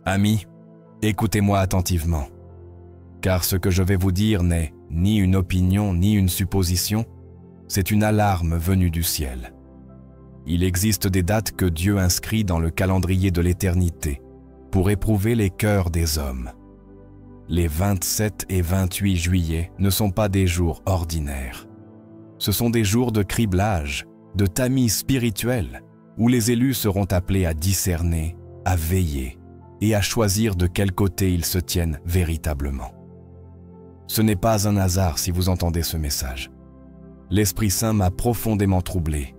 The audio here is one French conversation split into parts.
Amis, écoutez-moi attentivement, car ce que je vais vous dire n'est ni une opinion ni une supposition, c'est une alarme venue du ciel. Il existe des dates que Dieu inscrit dans le calendrier de l'éternité pour éprouver les cœurs des hommes. Les 27 et 28 juillet ne sont pas des jours ordinaires. Ce sont des jours de criblage, de tamis spirituel, où les élus seront appelés à discerner, à veiller et à choisir de quel côté ils se tiennent véritablement. Ce n'est pas un hasard si vous entendez ce message. L'Esprit Saint m'a profondément troublé,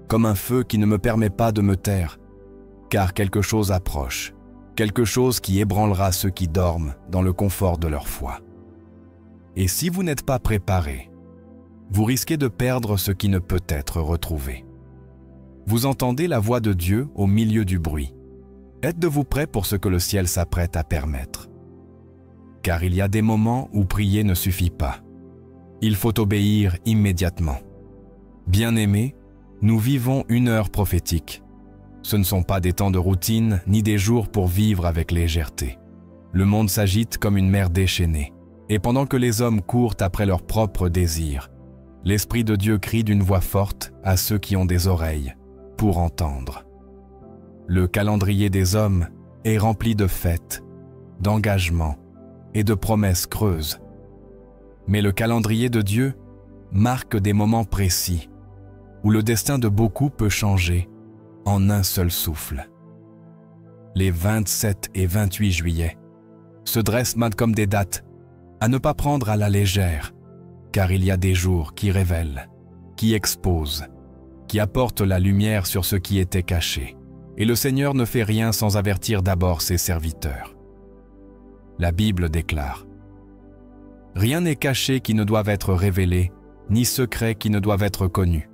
comme un feu qui ne me permet pas de me taire, car quelque chose approche, quelque chose qui ébranlera ceux qui dorment dans le confort de leur foi. Et si vous n'êtes pas préparé, vous risquez de perdre ce qui ne peut être retrouvé. Vous entendez la voix de Dieu au milieu du bruit. Êtes-vous prêt pour ce que le ciel s'apprête à permettre? Car il y a des moments où prier ne suffit pas. Il faut obéir immédiatement. Bien-aimés, nous vivons une heure prophétique. Ce ne sont pas des temps de routine ni des jours pour vivre avec légèreté. Le monde s'agite comme une mer déchaînée. Et pendant que les hommes courent après leurs propres désirs, l'Esprit de Dieu crie d'une voix forte à ceux qui ont des oreilles pour entendre. Le calendrier des hommes est rempli de fêtes, d'engagements et de promesses creuses. Mais le calendrier de Dieu marque des moments précis où le destin de beaucoup peut changer en un seul souffle. Les 27 et 28 juillet se dressent comme des dates à ne pas prendre à la légère, car il y a des jours qui révèlent, qui exposent, qui apportent la lumière sur ce qui était caché. Et le Seigneur ne fait rien sans avertir d'abord ses serviteurs. La Bible déclare: « Rien n'est caché qui ne doive être révélé, ni secret qui ne doive être connu. »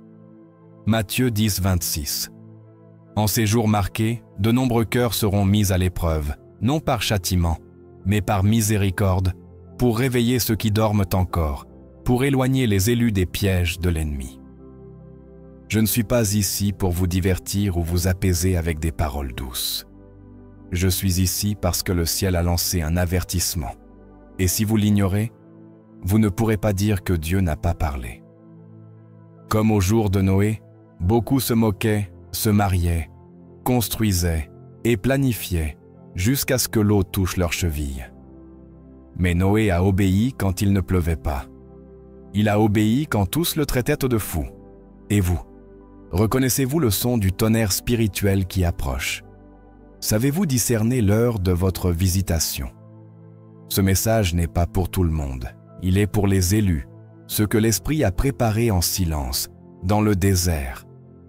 Matthieu 10, 26. En ces jours marqués, de nombreux cœurs seront mis à l'épreuve, non par châtiment, mais par miséricorde, pour réveiller ceux qui dorment encore, pour éloigner les élus des pièges de l'ennemi. Je ne suis pas ici pour vous divertir ou vous apaiser avec des paroles douces. Je suis ici parce que le ciel a lancé un avertissement. Et si vous l'ignorez, vous ne pourrez pas dire que Dieu n'a pas parlé. Comme au jour de Noé, beaucoup se moquaient, se mariaient, construisaient et planifiaient jusqu'à ce que l'eau touche leurs chevilles. Mais Noé a obéi quand il ne pleuvait pas. Il a obéi quand tous le traitaient de fou. Et vous? Reconnaissez-vous le son du tonnerre spirituel qui approche? Savez-vous discerner l'heure de votre visitation? Ce message n'est pas pour tout le monde. Il est pour les élus, ceux que l'Esprit a préparés en silence, dans le désert,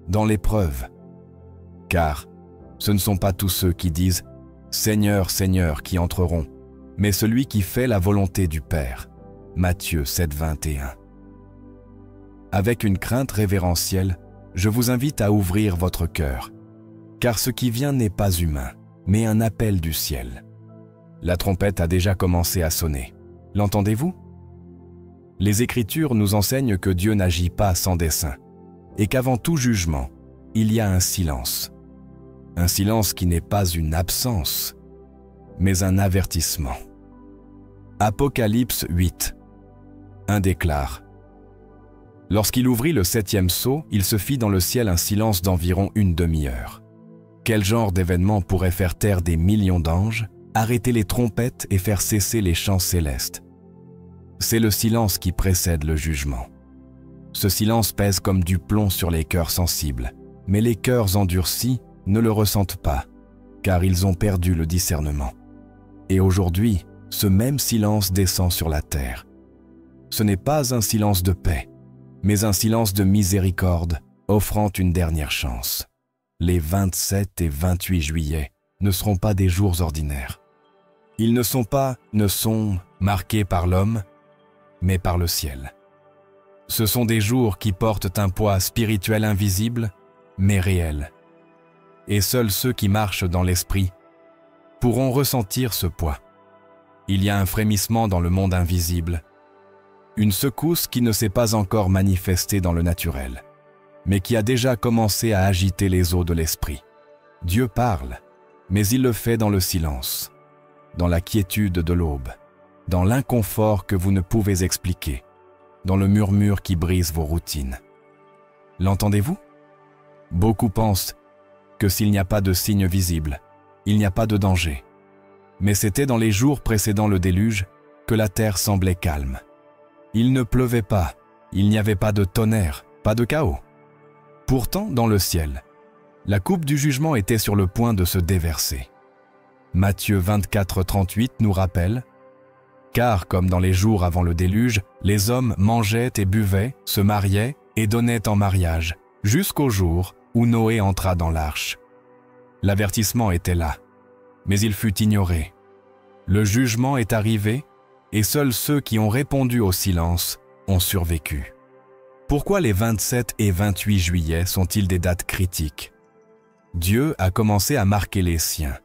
dans l'épreuve. Car ce ne sont pas tous ceux qui disent « Seigneur, Seigneur » qui entreront, mais celui qui fait la volonté du Père. Matthieu 7, 21. Avec une crainte révérentielle, je vous invite à ouvrir votre cœur, car ce qui vient n'est pas humain, mais un appel du ciel. La trompette a déjà commencé à sonner. L'entendez-vous? Les Écritures nous enseignent que Dieu n'agit pas sans dessein, et qu'avant tout jugement, il y a un silence. Un silence qui n'est pas une absence, mais un avertissement. Apocalypse 8. 1 déclare: Lorsqu'il ouvrit le 7e sceau, il se fit dans le ciel un silence d'environ une demi-heure. Quel genre d'événement pourrait faire taire des millions d'anges, arrêter les trompettes et faire cesser les chants célestes? C'est le silence qui précède le jugement. Ce silence pèse comme du plomb sur les cœurs sensibles, mais les cœurs endurcis ne le ressentent pas, car ils ont perdu le discernement. Et aujourd'hui, ce même silence descend sur la terre. Ce n'est pas un silence de paix, mais un silence de miséricorde, offrant une dernière chance. Les 27 et 28 juillet ne seront pas des jours ordinaires. Ils ne sont marqués par l'homme, mais par le ciel. Ce sont des jours qui portent un poids spirituel invisible, mais réel. Et seuls ceux qui marchent dans l'esprit pourront ressentir ce poids. Il y a un frémissement dans le monde invisible, une secousse qui ne s'est pas encore manifestée dans le naturel, mais qui a déjà commencé à agiter les eaux de l'esprit. Dieu parle, mais il le fait dans le silence, dans la quiétude de l'aube, dans l'inconfort que vous ne pouvez expliquer, dans le murmure qui brise vos routines. L'entendez-vous? Beaucoup pensent que s'il n'y a pas de signe visible, il n'y a pas de danger. Mais c'était dans les jours précédant le déluge que la terre semblait calme. Il ne pleuvait pas, il n'y avait pas de tonnerre, pas de chaos. Pourtant, dans le ciel, la coupe du jugement était sur le point de se déverser. Matthieu 24, 38 nous rappelle « Car comme dans les jours avant le déluge, les hommes mangeaient et buvaient, se mariaient et donnaient en mariage, jusqu'au jour où Noé entra dans l'arche. L'avertissement était là, mais il fut ignoré. Le jugement est arrivé, et seuls ceux qui ont répondu au silence ont survécu. » Pourquoi les 27 et 28 juillet sont-ils des dates critiques? Dieu a commencé à marquer les siens,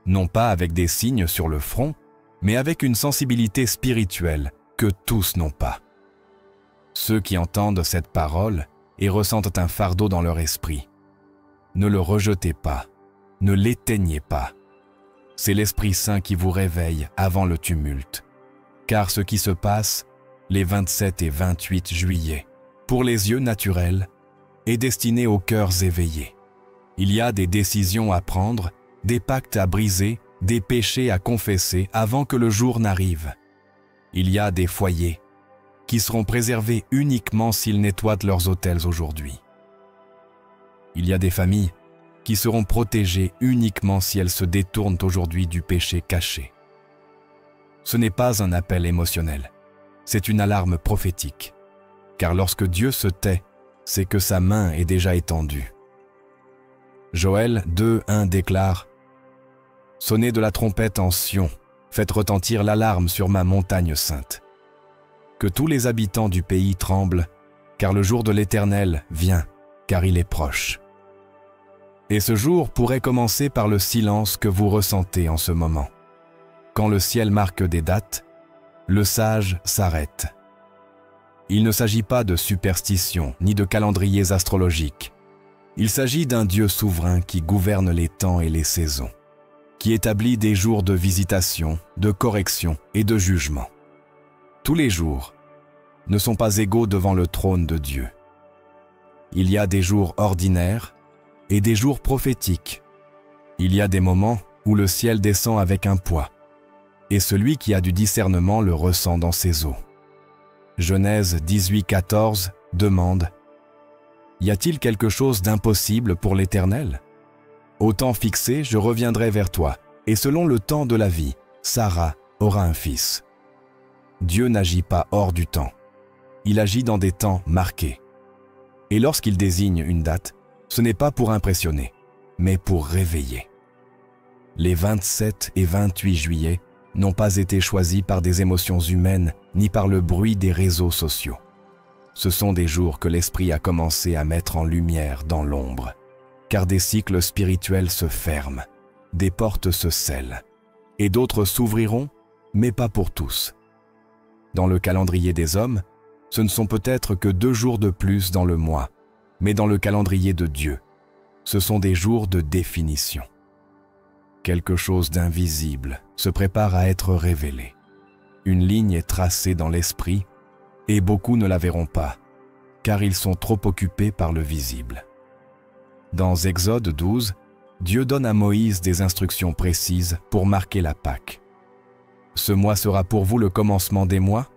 non pas avec des signes sur le front, mais avec une sensibilité spirituelle que tous n'ont pas. Ceux qui entendent cette parole et ressentent un fardeau dans leur esprit, ne le rejetez pas, ne l'éteignez pas. C'est l'Esprit Saint qui vous réveille avant le tumulte. Car ce qui se passe les 27 et 28 juillet, pour les yeux naturels, est destiné aux cœurs éveillés. Il y a des décisions à prendre, des pactes à briser, des péchés à confesser avant que le jour n'arrive. Il y a des foyers qui seront préservés uniquement s'ils nettoient leurs autels aujourd'hui. Il y a des familles qui seront protégées uniquement si elles se détournent aujourd'hui du péché caché. Ce n'est pas un appel émotionnel, c'est une alarme prophétique. Car lorsque Dieu se tait, c'est que sa main est déjà étendue. Joël 2:1 déclare « Sonnez de la trompette en Sion, faites retentir l'alarme sur ma montagne sainte. Que tous les habitants du pays tremblent, car le jour de l'Éternel vient, car il est proche. » Et ce jour pourrait commencer par le silence que vous ressentez en ce moment. Quand le ciel marque des dates, le sage s'arrête. Il ne s'agit pas de superstitions ni de calendriers astrologiques. Il s'agit d'un Dieu souverain qui gouverne les temps et les saisons, qui établit des jours de visitation, de correction et de jugement. Tous les jours ne sont pas égaux devant le trône de Dieu. Il y a des jours ordinaires et des jours prophétiques. Il y a des moments où le ciel descend avec un poids, et celui qui a du discernement le ressent dans ses os. Genèse 18, 14 demande « Y a-t-il quelque chose d'impossible pour l'Éternel? Au temps fixé, je reviendrai vers toi, et selon le temps de la vie, Sarah aura un fils. » Dieu n'agit pas hors du temps. Il agit dans des temps marqués. Et lorsqu'il désigne une date, ce n'est pas pour impressionner, mais pour réveiller. Les 27 et 28 juillet n'ont pas été choisis par des émotions humaines ni par le bruit des réseaux sociaux. Ce sont des jours que l'Esprit a commencé à mettre en lumière dans l'ombre, car des cycles spirituels se ferment, des portes se scellent, et d'autres s'ouvriront, mais pas pour tous. Dans le calendrier des hommes, ce ne sont peut-être que 2 jours de plus dans le mois, mais dans le calendrier de Dieu, ce sont des jours de définition. Quelque chose d'invisible se prépare à être révélé. Une ligne est tracée dans l'esprit et beaucoup ne la verront pas, car ils sont trop occupés par le visible. Dans Exode 12, Dieu donne à Moïse des instructions précises pour marquer la Pâque. « Ce mois sera pour vous le commencement des mois,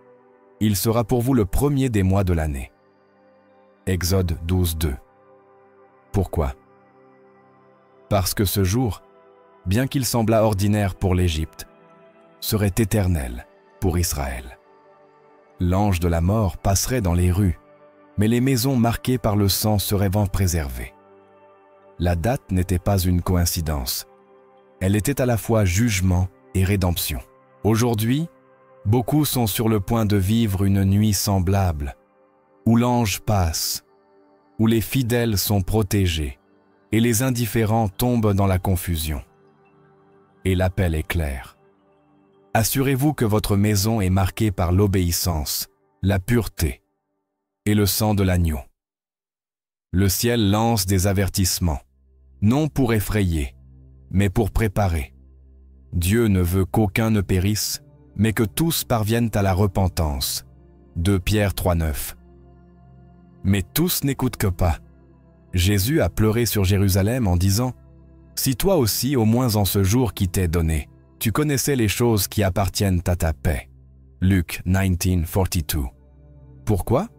il sera pour vous le premier des mois de l'année. » Exode 12, 2. Pourquoi? Parce que ce jour, bien qu'il semblât ordinaire pour l'Égypte, serait éternel pour Israël. L'ange de la mort passerait dans les rues, mais les maisons marquées par le sang seraient préservées. La date n'était pas une coïncidence. Elle était à la fois jugement et rédemption. Aujourd'hui, beaucoup sont sur le point de vivre une nuit semblable, où l'ange passe, où les fidèles sont protégés et les indifférents tombent dans la confusion. Et l'appel est clair. Assurez-vous que votre maison est marquée par l'obéissance, la pureté et le sang de l'agneau. Le ciel lance des avertissements, non pour effrayer, mais pour préparer. Dieu ne veut qu'aucun ne périsse, mais que tous parviennent à la repentance. 2 Pierre 3,9. Mais tous n'écoutent que pas. Jésus a pleuré sur Jérusalem en disant « Si toi aussi, au moins en ce jour qui t'est donné, tu connaissais les choses qui appartiennent à ta paix. » Luc 19:42. Pourquoi?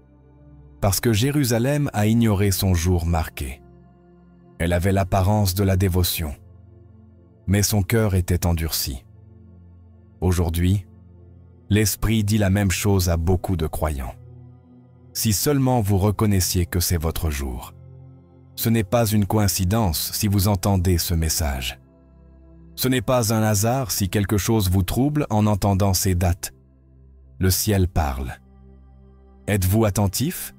Parce que Jérusalem a ignoré son jour marqué. Elle avait l'apparence de la dévotion, mais son cœur était endurci. Aujourd'hui, l'Esprit dit la même chose à beaucoup de croyants. Si seulement vous reconnaissiez que c'est votre jour. Ce n'est pas une coïncidence si vous entendez ce message. Ce n'est pas un hasard si quelque chose vous trouble en entendant ces dates. Le ciel parle. Êtes-vous attentif?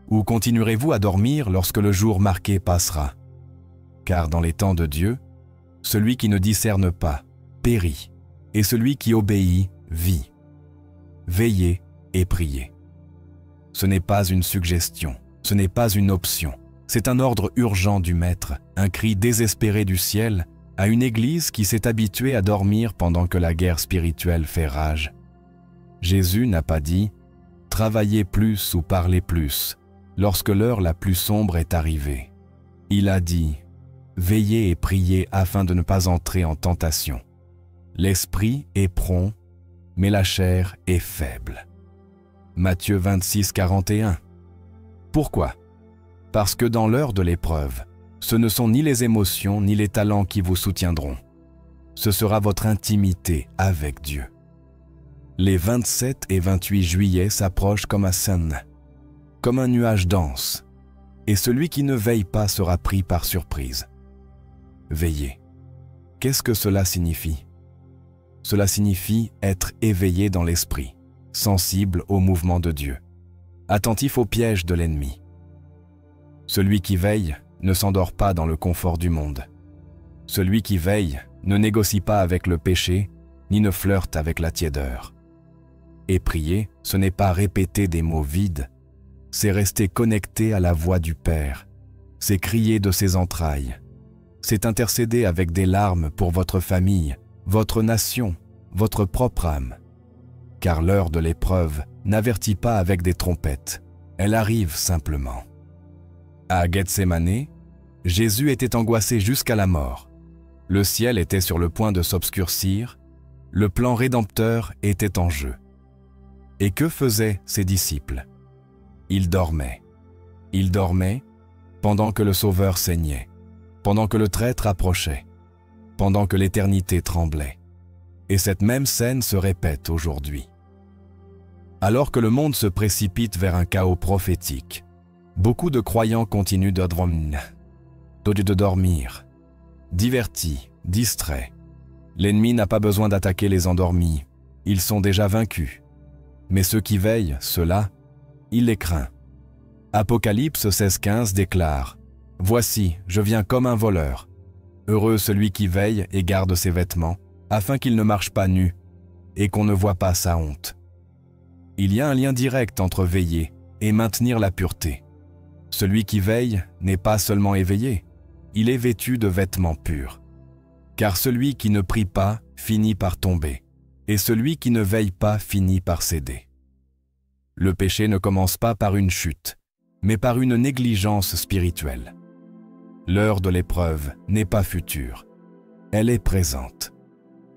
Ou continuerez-vous à dormir lorsque le jour marqué passera? Car dans les temps de Dieu, celui qui ne discerne pas périt, et celui qui obéit vit. Veillez et priez. Ce n'est pas une suggestion, ce n'est pas une option. C'est un ordre urgent du Maître, un cri désespéré du ciel à une Église qui s'est habituée à dormir pendant que la guerre spirituelle fait rage. Jésus n'a pas dit « Travaillez plus ou parlez plus » lorsque l'heure la plus sombre est arrivée. Il a dit « Veillez et priez afin de ne pas entrer en tentation. L'esprit est prompt, mais la chair est faible. » Matthieu 26:41. Pourquoi? Parce que dans l'heure de l'épreuve, ce ne sont ni les émotions ni les talents qui vous soutiendront. Ce sera votre intimité avec Dieu. Les 27 et 28 juillet s'approchent comme un sun, comme un nuage dense, et celui qui ne veille pas sera pris par surprise. Veiller. Qu'est-ce que cela signifie? Cela signifie être éveillé dans l'esprit, sensible au mouvement de Dieu, attentif aux pièges de l'ennemi. Celui qui veille ne s'endort pas dans le confort du monde. Celui qui veille ne négocie pas avec le péché, ni ne flirte avec la tiédeur. Et prier, ce n'est pas répéter des mots vides, c'est rester connecté à la voix du Père, c'est crier de ses entrailles, c'est intercéder avec des larmes pour votre famille, votre nation, votre propre âme. Car l'heure de l'épreuve n'avertit pas avec des trompettes, elle arrive simplement. À Gethsémane, Jésus était angoissé jusqu'à la mort. Le ciel était sur le point de s'obscurcir, le plan rédempteur était en jeu. Et que faisaient ses disciples? Ils dormaient. Ils dormaient pendant que le Sauveur saignait, pendant que le traître approchait, pendant que l'éternité tremblait. Et cette même scène se répète aujourd'hui. Alors que le monde se précipite vers un chaos prophétique, beaucoup de croyants continuent de dormir, divertis, distraits. L'ennemi n'a pas besoin d'attaquer les endormis, ils sont déjà vaincus. Mais ceux qui veillent, ceux-là, il les craint. Apocalypse 16:15 déclare « Voici, je viens comme un voleur. Heureux celui qui veille et garde ses vêtements, afin qu'il ne marche pas nu et qu'on ne voit pas sa honte. » Il y a un lien direct entre veiller et maintenir la pureté. Celui qui veille n'est pas seulement éveillé, il est vêtu de vêtements purs. Car celui qui ne prie pas finit par tomber, et celui qui ne veille pas finit par céder. Le péché ne commence pas par une chute, mais par une négligence spirituelle. L'heure de l'épreuve n'est pas future, elle est présente.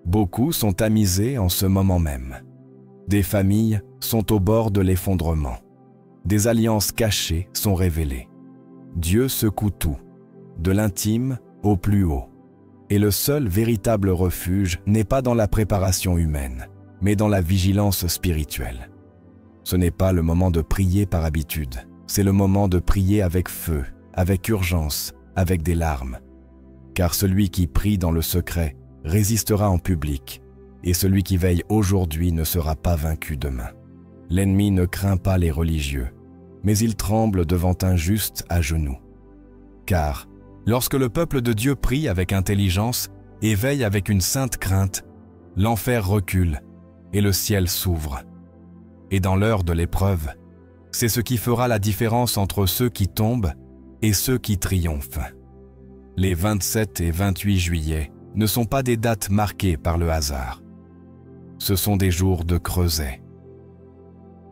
Beaucoup sont tamisés en ce moment même. Des familles sont au bord de l'effondrement. Des alliances cachées sont révélées. Dieu secoue tout, de l'intime au plus haut. Et le seul véritable refuge n'est pas dans la préparation humaine, mais dans la vigilance spirituelle. Ce n'est pas le moment de prier par habitude, c'est le moment de prier avec feu, avec urgence, avec des larmes. Car celui qui prie dans le secret résistera en public, et celui qui veille aujourd'hui ne sera pas vaincu demain. L'ennemi ne craint pas les religieux, mais il tremble devant un juste à genoux. Car, lorsque le peuple de Dieu prie avec intelligence et veille avec une sainte crainte, l'enfer recule et le ciel s'ouvre. Et dans l'heure de l'épreuve, c'est ce qui fera la différence entre ceux qui tombent et ceux qui triomphent. Les 27 et 28 juillet ne sont pas des dates marquées par le hasard. Ce sont des jours de creuset.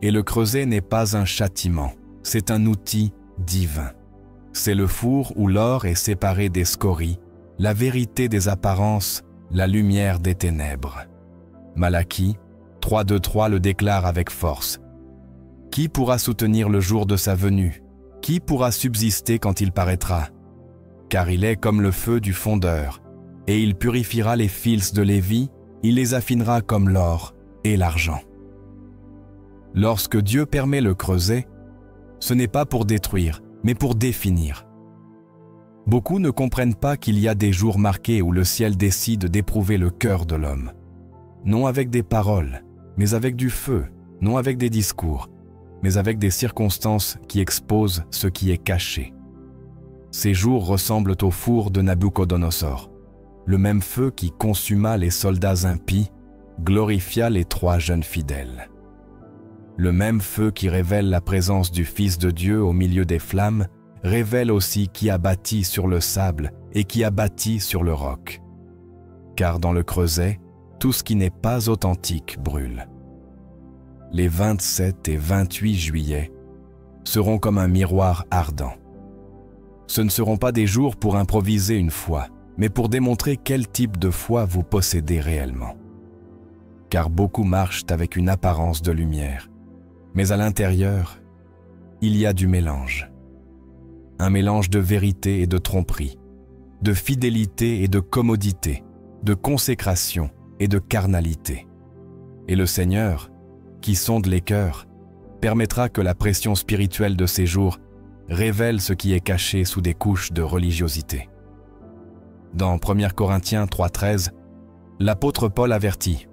Et le creuset n'est pas un châtiment, c'est un outil divin. C'est le four où l'or est séparé des scories, la vérité des apparences, la lumière des ténèbres. Malachie 3:2-3 le déclare avec force. Qui pourra soutenir le jour de sa venue? Qui pourra subsister quand il paraîtra? Car il est comme le feu du fondeur, et il purifiera les fils de Lévi, il les affinera comme l'or et l'argent. Lorsque Dieu permet le creuset, ce n'est pas pour détruire, mais pour définir. Beaucoup ne comprennent pas qu'il y a des jours marqués où le ciel décide d'éprouver le cœur de l'homme. Non avec des paroles, mais avec du feu, non avec des discours, mais avec des circonstances qui exposent ce qui est caché. Ces jours ressemblent au four de Nabuchodonosor, le même feu qui consuma les soldats impies, glorifia les 3 jeunes fidèles. Le même feu qui révèle la présence du Fils de Dieu au milieu des flammes, révèle aussi qui a bâti sur le sable et qui a bâti sur le roc. Car dans le creuset, tout ce qui n'est pas authentique brûle. Les 27 et 28 juillet seront comme un miroir ardent. Ce ne seront pas des jours pour improviser une foi, mais pour démontrer quel type de foi vous possédez réellement. Car beaucoup marchent avec une apparence de lumière, mais à l'intérieur, il y a du mélange. Un mélange de vérité et de tromperie, de fidélité et de commodité, de consécration et de carnalité. Et le Seigneur, qui sonde les cœurs, permettra que la pression spirituelle de ces jours révèle ce qui est caché sous des couches de religiosité. Dans 1 Corinthiens 3:13, l'apôtre Paul avertit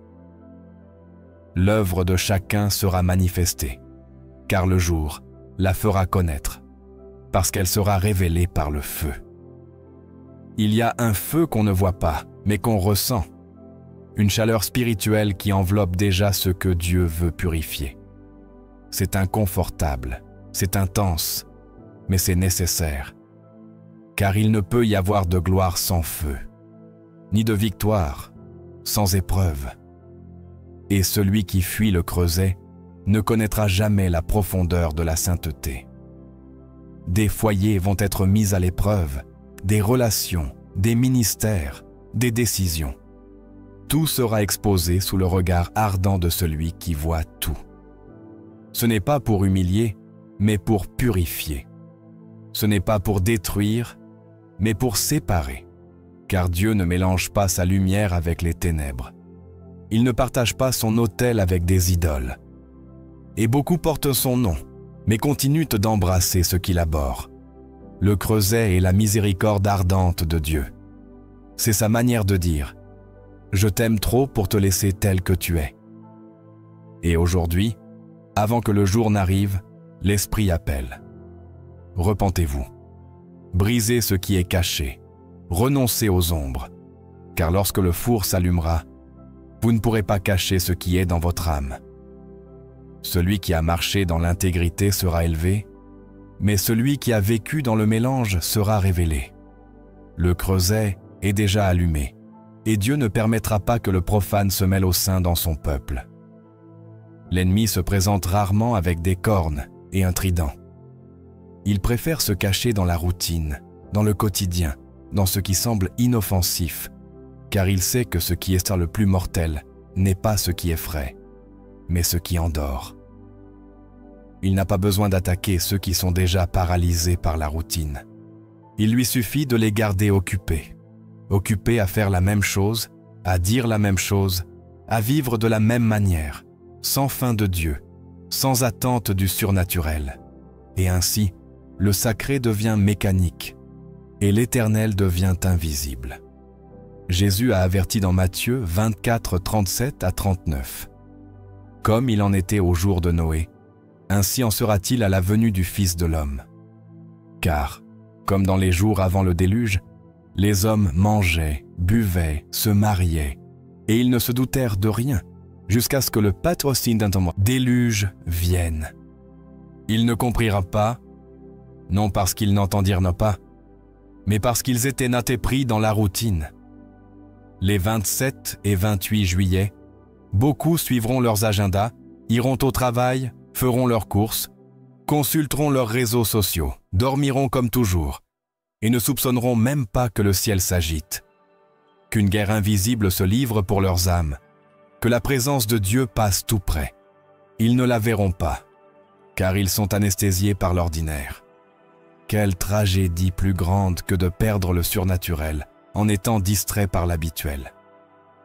« L'œuvre de chacun sera manifestée, car le jour la fera connaître, parce qu'elle sera révélée par le feu. » Il y a un feu qu'on ne voit pas, mais qu'on ressent, une chaleur spirituelle qui enveloppe déjà ce que Dieu veut purifier. C'est inconfortable, c'est intense, mais c'est nécessaire, car il ne peut y avoir de gloire sans feu, ni de victoire sans épreuve. Et celui qui fuit le creuset ne connaîtra jamais la profondeur de la sainteté. Des foyers vont être mis à l'épreuve, des relations, des ministères, des décisions. Tout sera exposé sous le regard ardent de celui qui voit tout. Ce n'est pas pour humilier, mais pour purifier. Ce n'est pas pour détruire, mais pour séparer. Car Dieu ne mélange pas sa lumière avec les ténèbres. Il ne partage pas son autel avec des idoles. Et beaucoup portent son nom, mais continuent d'embrasser ce qu'il abhorre. Le creuset est la miséricorde ardente de Dieu. C'est sa manière de dire « Je t'aime trop pour te laisser tel que tu es ». Et aujourd'hui, avant que le jour n'arrive, l'Esprit appelle. Repentez-vous. Brisez ce qui est caché. Renoncez aux ombres. Car lorsque le four s'allumera, vous ne pourrez pas cacher ce qui est dans votre âme. Celui qui a marché dans l'intégrité sera élevé, mais celui qui a vécu dans le mélange sera révélé. Le creuset est déjà allumé, et Dieu ne permettra pas que le profane se mêle au sein dans son peuple. L'ennemi se présente rarement avec des cornes et un trident. Il préfère se cacher dans la routine, dans le quotidien, dans ce qui semble inoffensif, car il sait que ce qui est le plus mortel n'est pas ce qui effraie, mais ce qui endort. Il n'a pas besoin d'attaquer ceux qui sont déjà paralysés par la routine. Il lui suffit de les garder occupés à faire la même chose, à dire la même chose, à vivre de la même manière, sans fin de Dieu, sans attente du surnaturel. Et ainsi, le sacré devient mécanique et l'éternel devient invisible. Jésus a averti dans Matthieu 24, 37 à 39. Comme il en était au jour de Noé, ainsi en sera-t-il à la venue du Fils de l'homme. Car, comme dans les jours avant le déluge, les hommes mangeaient, buvaient, se mariaient, et ils ne se doutèrent de rien, jusqu'à ce que le patrocine d'un déluge vienne. Ils ne comprirent pas, non parce qu'ils n'entendirent pas, mais parce qu'ils étaient natés pris dans la routine. Les 27 et 28 juillet, beaucoup suivront leurs agendas, iront au travail, feront leurs courses, consulteront leurs réseaux sociaux, dormiront comme toujours, et ne soupçonneront même pas que le ciel s'agite, qu'une guerre invisible se livre pour leurs âmes, que la présence de Dieu passe tout près. Ils ne la verront pas, car ils sont anesthésiés par l'ordinaire. Quelle tragédie plus grande que de perdre le surnaturel en étant distrait par l'habituel.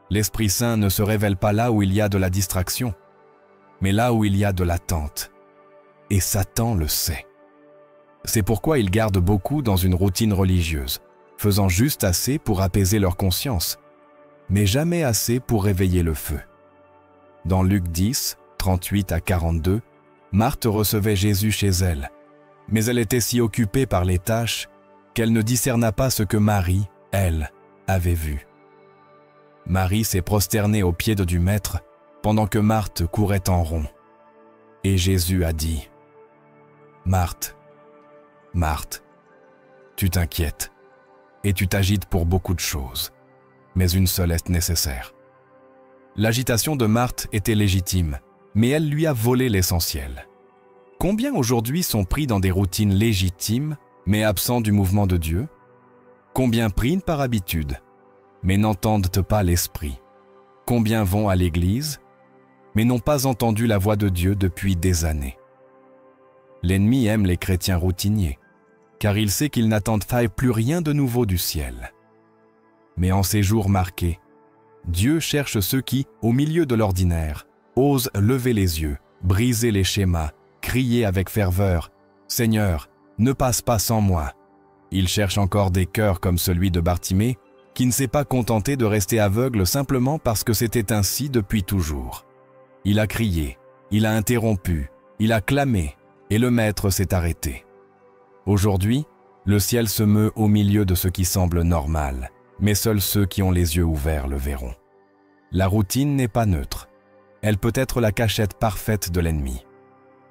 L'Esprit Saint ne se révèle pas là où il y a de la distraction, mais là où il y a de l'attente. Et Satan le sait. C'est pourquoi il garde beaucoup dans une routine religieuse, faisant juste assez pour apaiser leur conscience, mais jamais assez pour réveiller le feu. Dans Luc 10, 38 à 42, Marthe recevait Jésus chez elle, mais elle était si occupée par les tâches qu'elle ne discerna pas ce que Marie, elle, avait vu. Marie s'est prosternée aux pieds du Maître pendant que Marthe courait en rond. Et Jésus a dit : « Marthe, Marthe, tu t'inquiètes et tu t'agites pour beaucoup de choses, mais une seule est nécessaire. » L'agitation de Marthe était légitime, mais elle lui a volé l'essentiel. Combien aujourd'hui sont pris dans des routines légitimes, mais absents du mouvement de Dieu? Combien prient par habitude, mais n'entendent pas l'Esprit? Combien vont à l'église, mais n'ont pas entendu la voix de Dieu depuis des années? L'ennemi aime les chrétiens routiniers, car il sait qu'ils n'attendent plus rien de nouveau du ciel. Mais en ces jours marqués, Dieu cherche ceux qui, au milieu de l'ordinaire, osent lever les yeux, briser les schémas, crier avec ferveur « Seigneur, ne passe pas sans moi ». Il cherche encore des cœurs comme celui de Bartimée, qui ne s'est pas contenté de rester aveugle simplement parce que c'était ainsi depuis toujours. Il a crié, il a interrompu, il a clamé, et le Maître s'est arrêté. Aujourd'hui, le ciel se meut au milieu de ce qui semble normal, mais seuls ceux qui ont les yeux ouverts le verront. La routine n'est pas neutre. Elle peut être la cachette parfaite de l'ennemi.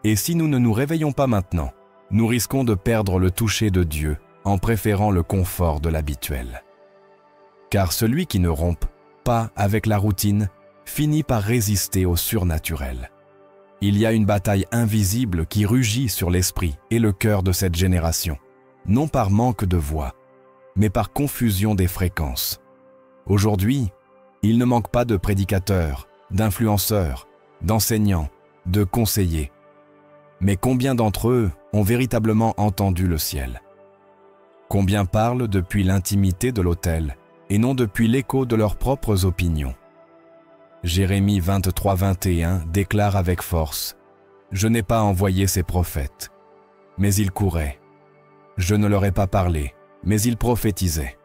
Et si nous ne nous réveillons pas maintenant, nous risquons de perdre le toucher de Dieu en préférant le confort de l'habituel. Car celui qui ne rompt pas avec la routine finit par résister au surnaturel. Il y a une bataille invisible qui rugit sur l'esprit et le cœur de cette génération, non par manque de voix, mais par confusion des fréquences. Aujourd'hui, il ne manque pas de prédicateurs, d'influenceurs, d'enseignants, de conseillers. Mais combien d'entre eux ont véritablement entendu le ciel? Combien parlent depuis l'intimité de l'autel et non depuis l'écho de leurs propres opinions? Jérémie 23, 21 déclare avec force : « Je n'ai pas envoyé ces prophètes, mais ils couraient. Je ne leur ai pas parlé, mais ils prophétisaient. »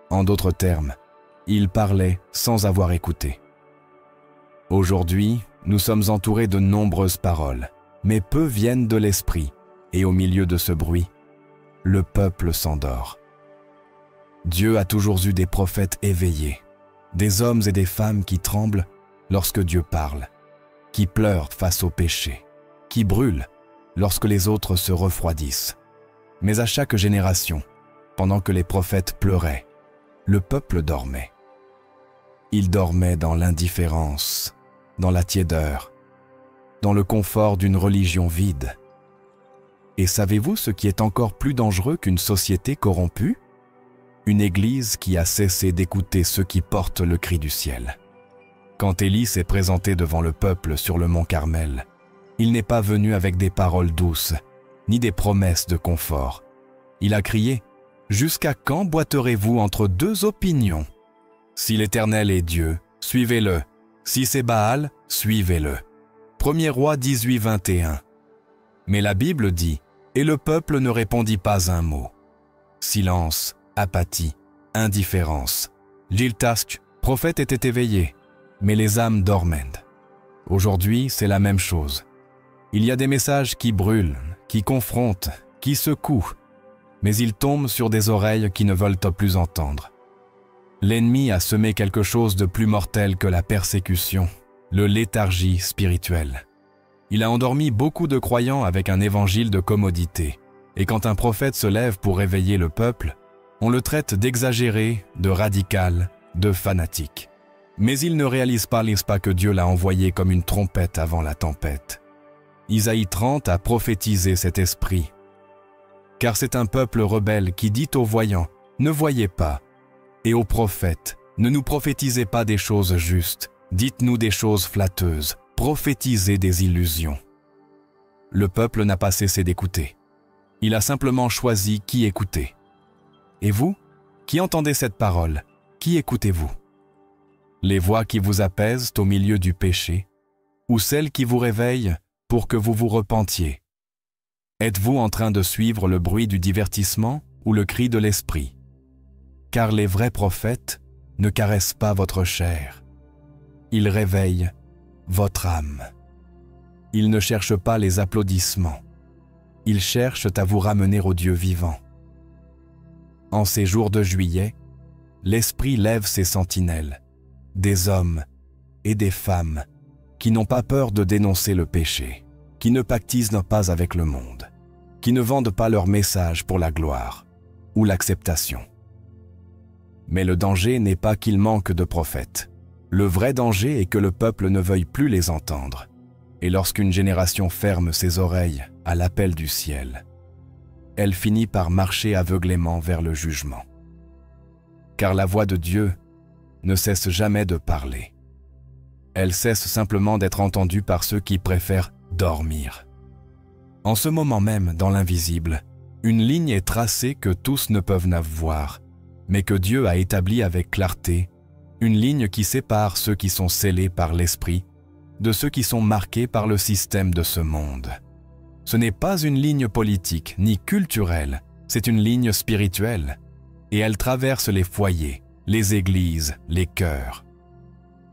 En d'autres termes, ils parlaient sans avoir écouté. Aujourd'hui, nous sommes entourés de nombreuses paroles, mais peu viennent de l'esprit, et au milieu de ce bruit, le peuple s'endort. Dieu a toujours eu des prophètes éveillés, des hommes et des femmes qui tremblent lorsque Dieu parle, qui pleurent face au péché, qui brûlent lorsque les autres se refroidissent. Mais à chaque génération, pendant que les prophètes pleuraient, le peuple dormait. Il dormait dans l'indifférence, dans la tiédeur, dans le confort d'une religion vide. Et savez-vous ce qui est encore plus dangereux qu'une société corrompue? Une église qui a cessé d'écouter ceux qui portent le cri du ciel. Quand Élie s'est présenté devant le peuple sur le mont Carmel, il n'est pas venu avec des paroles douces, ni des promesses de confort. Il a crié : « Jusqu'à quand boiterez-vous entre deux opinions? Si l'Éternel est Dieu, suivez-le. Si c'est Baal, suivez-le. » 1er Roi 18, 21. Mais la Bible dit : « Et le peuple ne répondit pas un mot. » Silence, apathie, indifférence. Giltask, prophète, était éveillé, mais les âmes dormaient. Aujourd'hui, c'est la même chose. Il y a des messages qui brûlent, qui confrontent, qui secouent, mais ils tombent sur des oreilles qui ne veulent plus entendre. L'ennemi a semé quelque chose de plus mortel que la persécution, le léthargie spirituelle. Il a endormi beaucoup de croyants avec un évangile de commodité, Et quand un prophète se lève pour réveiller le peuple, on le traite d'exagéré, de radical, de fanatique. Mais il ne réalise pas, n'est-ce pas, que Dieu l'a envoyé comme une trompette avant la tempête. Isaïe 30 a prophétisé cet esprit. Car c'est un peuple rebelle qui dit aux voyants, « Ne voyez pas », et aux prophètes, « Ne nous prophétisez pas des choses justes, dites-nous des choses flatteuses, prophétisez des illusions. » Le peuple n'a pas cessé d'écouter. Il a simplement choisi qui écouter. Et vous, qui entendez cette parole, qui écoutez-vous? Les voix qui vous apaisent au milieu du péché, ou celles qui vous réveillent pour que vous vous repentiez? Êtes-vous en train de suivre le bruit du divertissement ou le cri de l'esprit? Car les vrais prophètes ne caressent pas votre chair. Ils réveillent votre âme. Ils ne cherchent pas les applaudissements. Ils cherchent à vous ramener au Dieu vivant. En ces jours de juillet, l'Esprit lève ses sentinelles, des hommes et des femmes qui n'ont pas peur de dénoncer le péché, qui ne pactisent pas avec le monde, qui ne vendent pas leur message pour la gloire ou l'acceptation. Mais le danger n'est pas qu'il manque de prophètes. Le vrai danger est que le peuple ne veuille plus les entendre. Et lorsqu'une génération ferme ses oreilles à l'appel du ciel, elle finit par marcher aveuglément vers le jugement. Car la voix de Dieu ne cesse jamais de parler. Elle cesse simplement d'être entendue par ceux qui préfèrent dormir. En ce moment même, dans l'invisible, une ligne est tracée que tous ne peuvent pas voir, mais que Dieu a établie avec clarté, une ligne qui sépare ceux qui sont scellés par l'Esprit de ceux qui sont marqués par le système de ce monde. Ce n'est pas une ligne politique ni culturelle, c'est une ligne spirituelle, et elle traverse les foyers, les églises, les cœurs.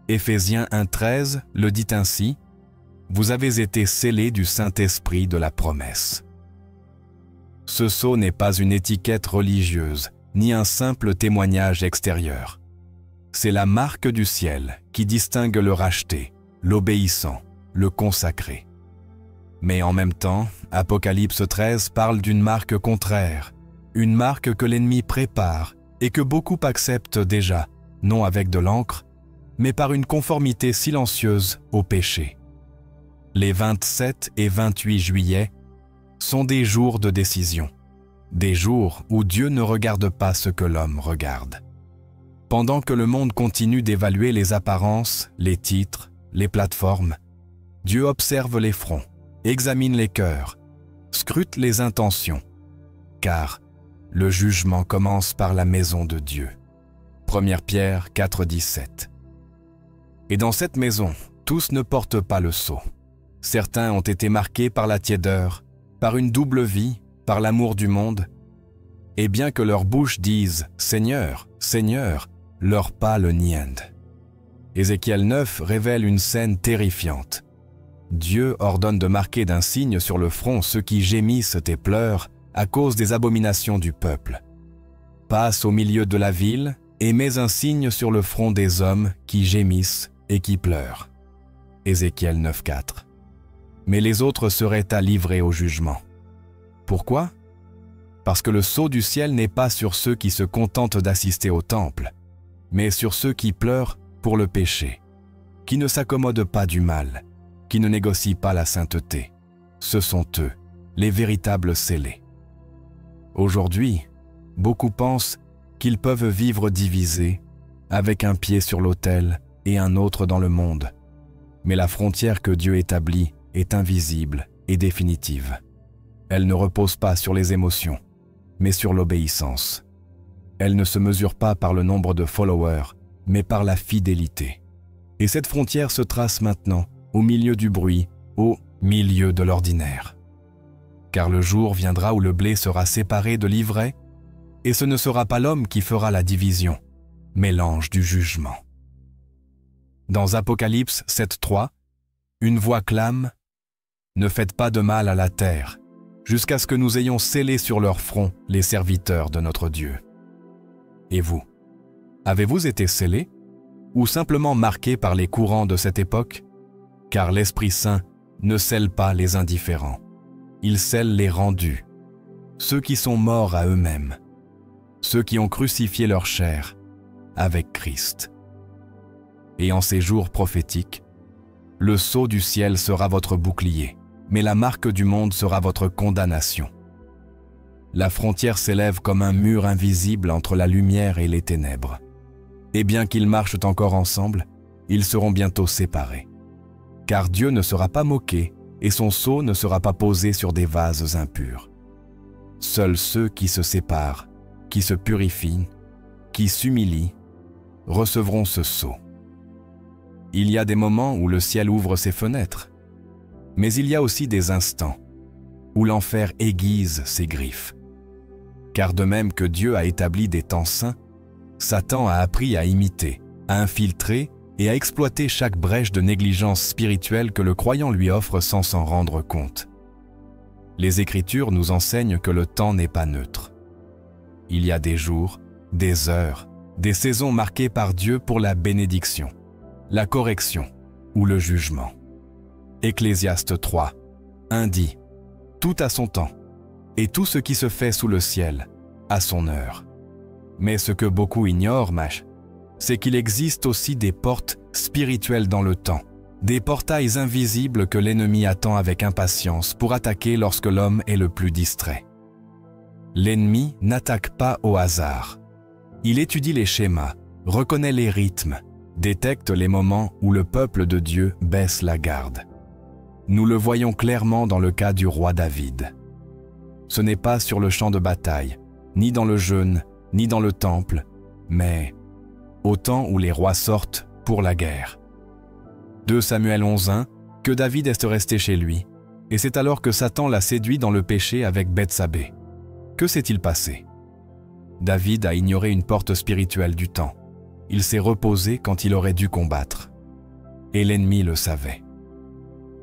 Éphésiens 1,13 le dit ainsi, « Vous avez été scellés du Saint-Esprit de la promesse ». Ce sceau n'est pas une étiquette religieuse, ni un simple témoignage extérieur. C'est la marque du ciel qui distingue le racheté, l'obéissant, le consacré. Mais en même temps, Apocalypse 13 parle d'une marque contraire, une marque que l'ennemi prépare et que beaucoup acceptent déjà, non avec de l'encre, mais par une conformité silencieuse au péché. Les 27 et 28 juillet sont des jours de décision, des jours où Dieu ne regarde pas ce que l'homme regarde. Pendant que le monde continue d'évaluer les apparences, les titres, les plateformes, Dieu observe les fronts, examine les cœurs, scrute les intentions, car le jugement commence par la maison de Dieu. 1 Pierre 4,17. Et dans cette maison, tous ne portent pas le sceau. Certains ont été marqués par la tiédeur, par une double vie, par l'amour du monde. Et bien que leur bouche dise « Seigneur, Seigneur », leur pas le nient. Ézéchiel 9 révèle une scène terrifiante. Dieu ordonne de marquer d'un signe sur le front ceux qui gémissent et pleurent à cause des abominations du peuple. Passe au milieu de la ville et mets un signe sur le front des hommes qui gémissent et qui pleurent. Ézéchiel 9,4. Mais les autres seraient à livrer au jugement. Pourquoi? Parce que le sceau du ciel n'est pas sur ceux qui se contentent d'assister au temple, mais sur ceux qui pleurent pour le péché, qui ne s'accommodent pas du mal, qui ne négocient pas la sainteté. Ce sont eux, les véritables scellés. Aujourd'hui, beaucoup pensent qu'ils peuvent vivre divisés, avec un pied sur l'autel et un autre dans le monde. Mais la frontière que Dieu établit est invisible et définitive. Elle ne repose pas sur les émotions, mais sur l'obéissance. Elle ne se mesure pas par le nombre de followers, mais par la fidélité. Et cette frontière se trace maintenant, au milieu du bruit, au milieu de l'ordinaire. Car le jour viendra où le blé sera séparé de l'ivraie, et ce ne sera pas l'homme qui fera la division, mais l'ange du jugement. Dans Apocalypse 7,3, une voix clame « Ne faites pas de mal à la terre, jusqu'à ce que nous ayons scellé sur leur front les serviteurs de notre Dieu. » Et vous, avez-vous été scellés ou simplement marqués par les courants de cette époque? Car l'Esprit Saint ne scelle pas les indifférents, il scelle les rendus. ceux qui sont morts à eux-mêmes, ceux qui ont crucifié leur chair avec Christ. Et en ces jours prophétiques, le sceau du ciel sera votre bouclier, mais la marque du monde sera votre condamnation. La frontière s'élève comme un mur invisible entre la lumière et les ténèbres. Et bien qu'ils marchent encore ensemble, ils seront bientôt séparés. Car Dieu ne sera pas moqué et son sceau ne sera pas posé sur des vases impurs. Seuls ceux qui se séparent, qui se purifient, qui s'humilient, recevront ce sceau. Il y a des moments où le ciel ouvre ses fenêtres, mais il y a aussi des instants où l'enfer aiguise ses griffes. Car de même que Dieu a établi des temps saints, Satan a appris à imiter, à infiltrer et à exploiter chaque brèche de négligence spirituelle que le croyant lui offre sans s'en rendre compte. Les Écritures nous enseignent que le temps n'est pas neutre. Il y a des jours, des heures, des saisons marquées par Dieu pour la bénédiction, la correction ou le jugement. Ecclésiaste 3, 1 dit « Tout a son temps, et tout ce qui se fait sous le ciel a son heure. » Mais ce que beaucoup ignorent, c'est qu'il existe aussi des portes spirituelles dans le temps, des portails invisibles que l'ennemi attend avec impatience pour attaquer lorsque l'homme est le plus distrait. L'ennemi n'attaque pas au hasard. Il étudie les schémas, reconnaît les rythmes, détecte les moments où le peuple de Dieu baisse la garde. Nous le voyons clairement dans le cas du roi David. Ce n'est pas sur le champ de bataille, ni dans le jeûne, ni dans le temple, mais au temps où les rois sortent pour la guerre. 2 Samuel 11:1, que David est resté chez lui, et c'est alors que Satan l'a séduit dans le péché avec Bethsabée. Que s'est-il passé? David a ignoré une porte spirituelle du temps. Il s'est reposé quand il aurait dû combattre. Et l'ennemi le savait.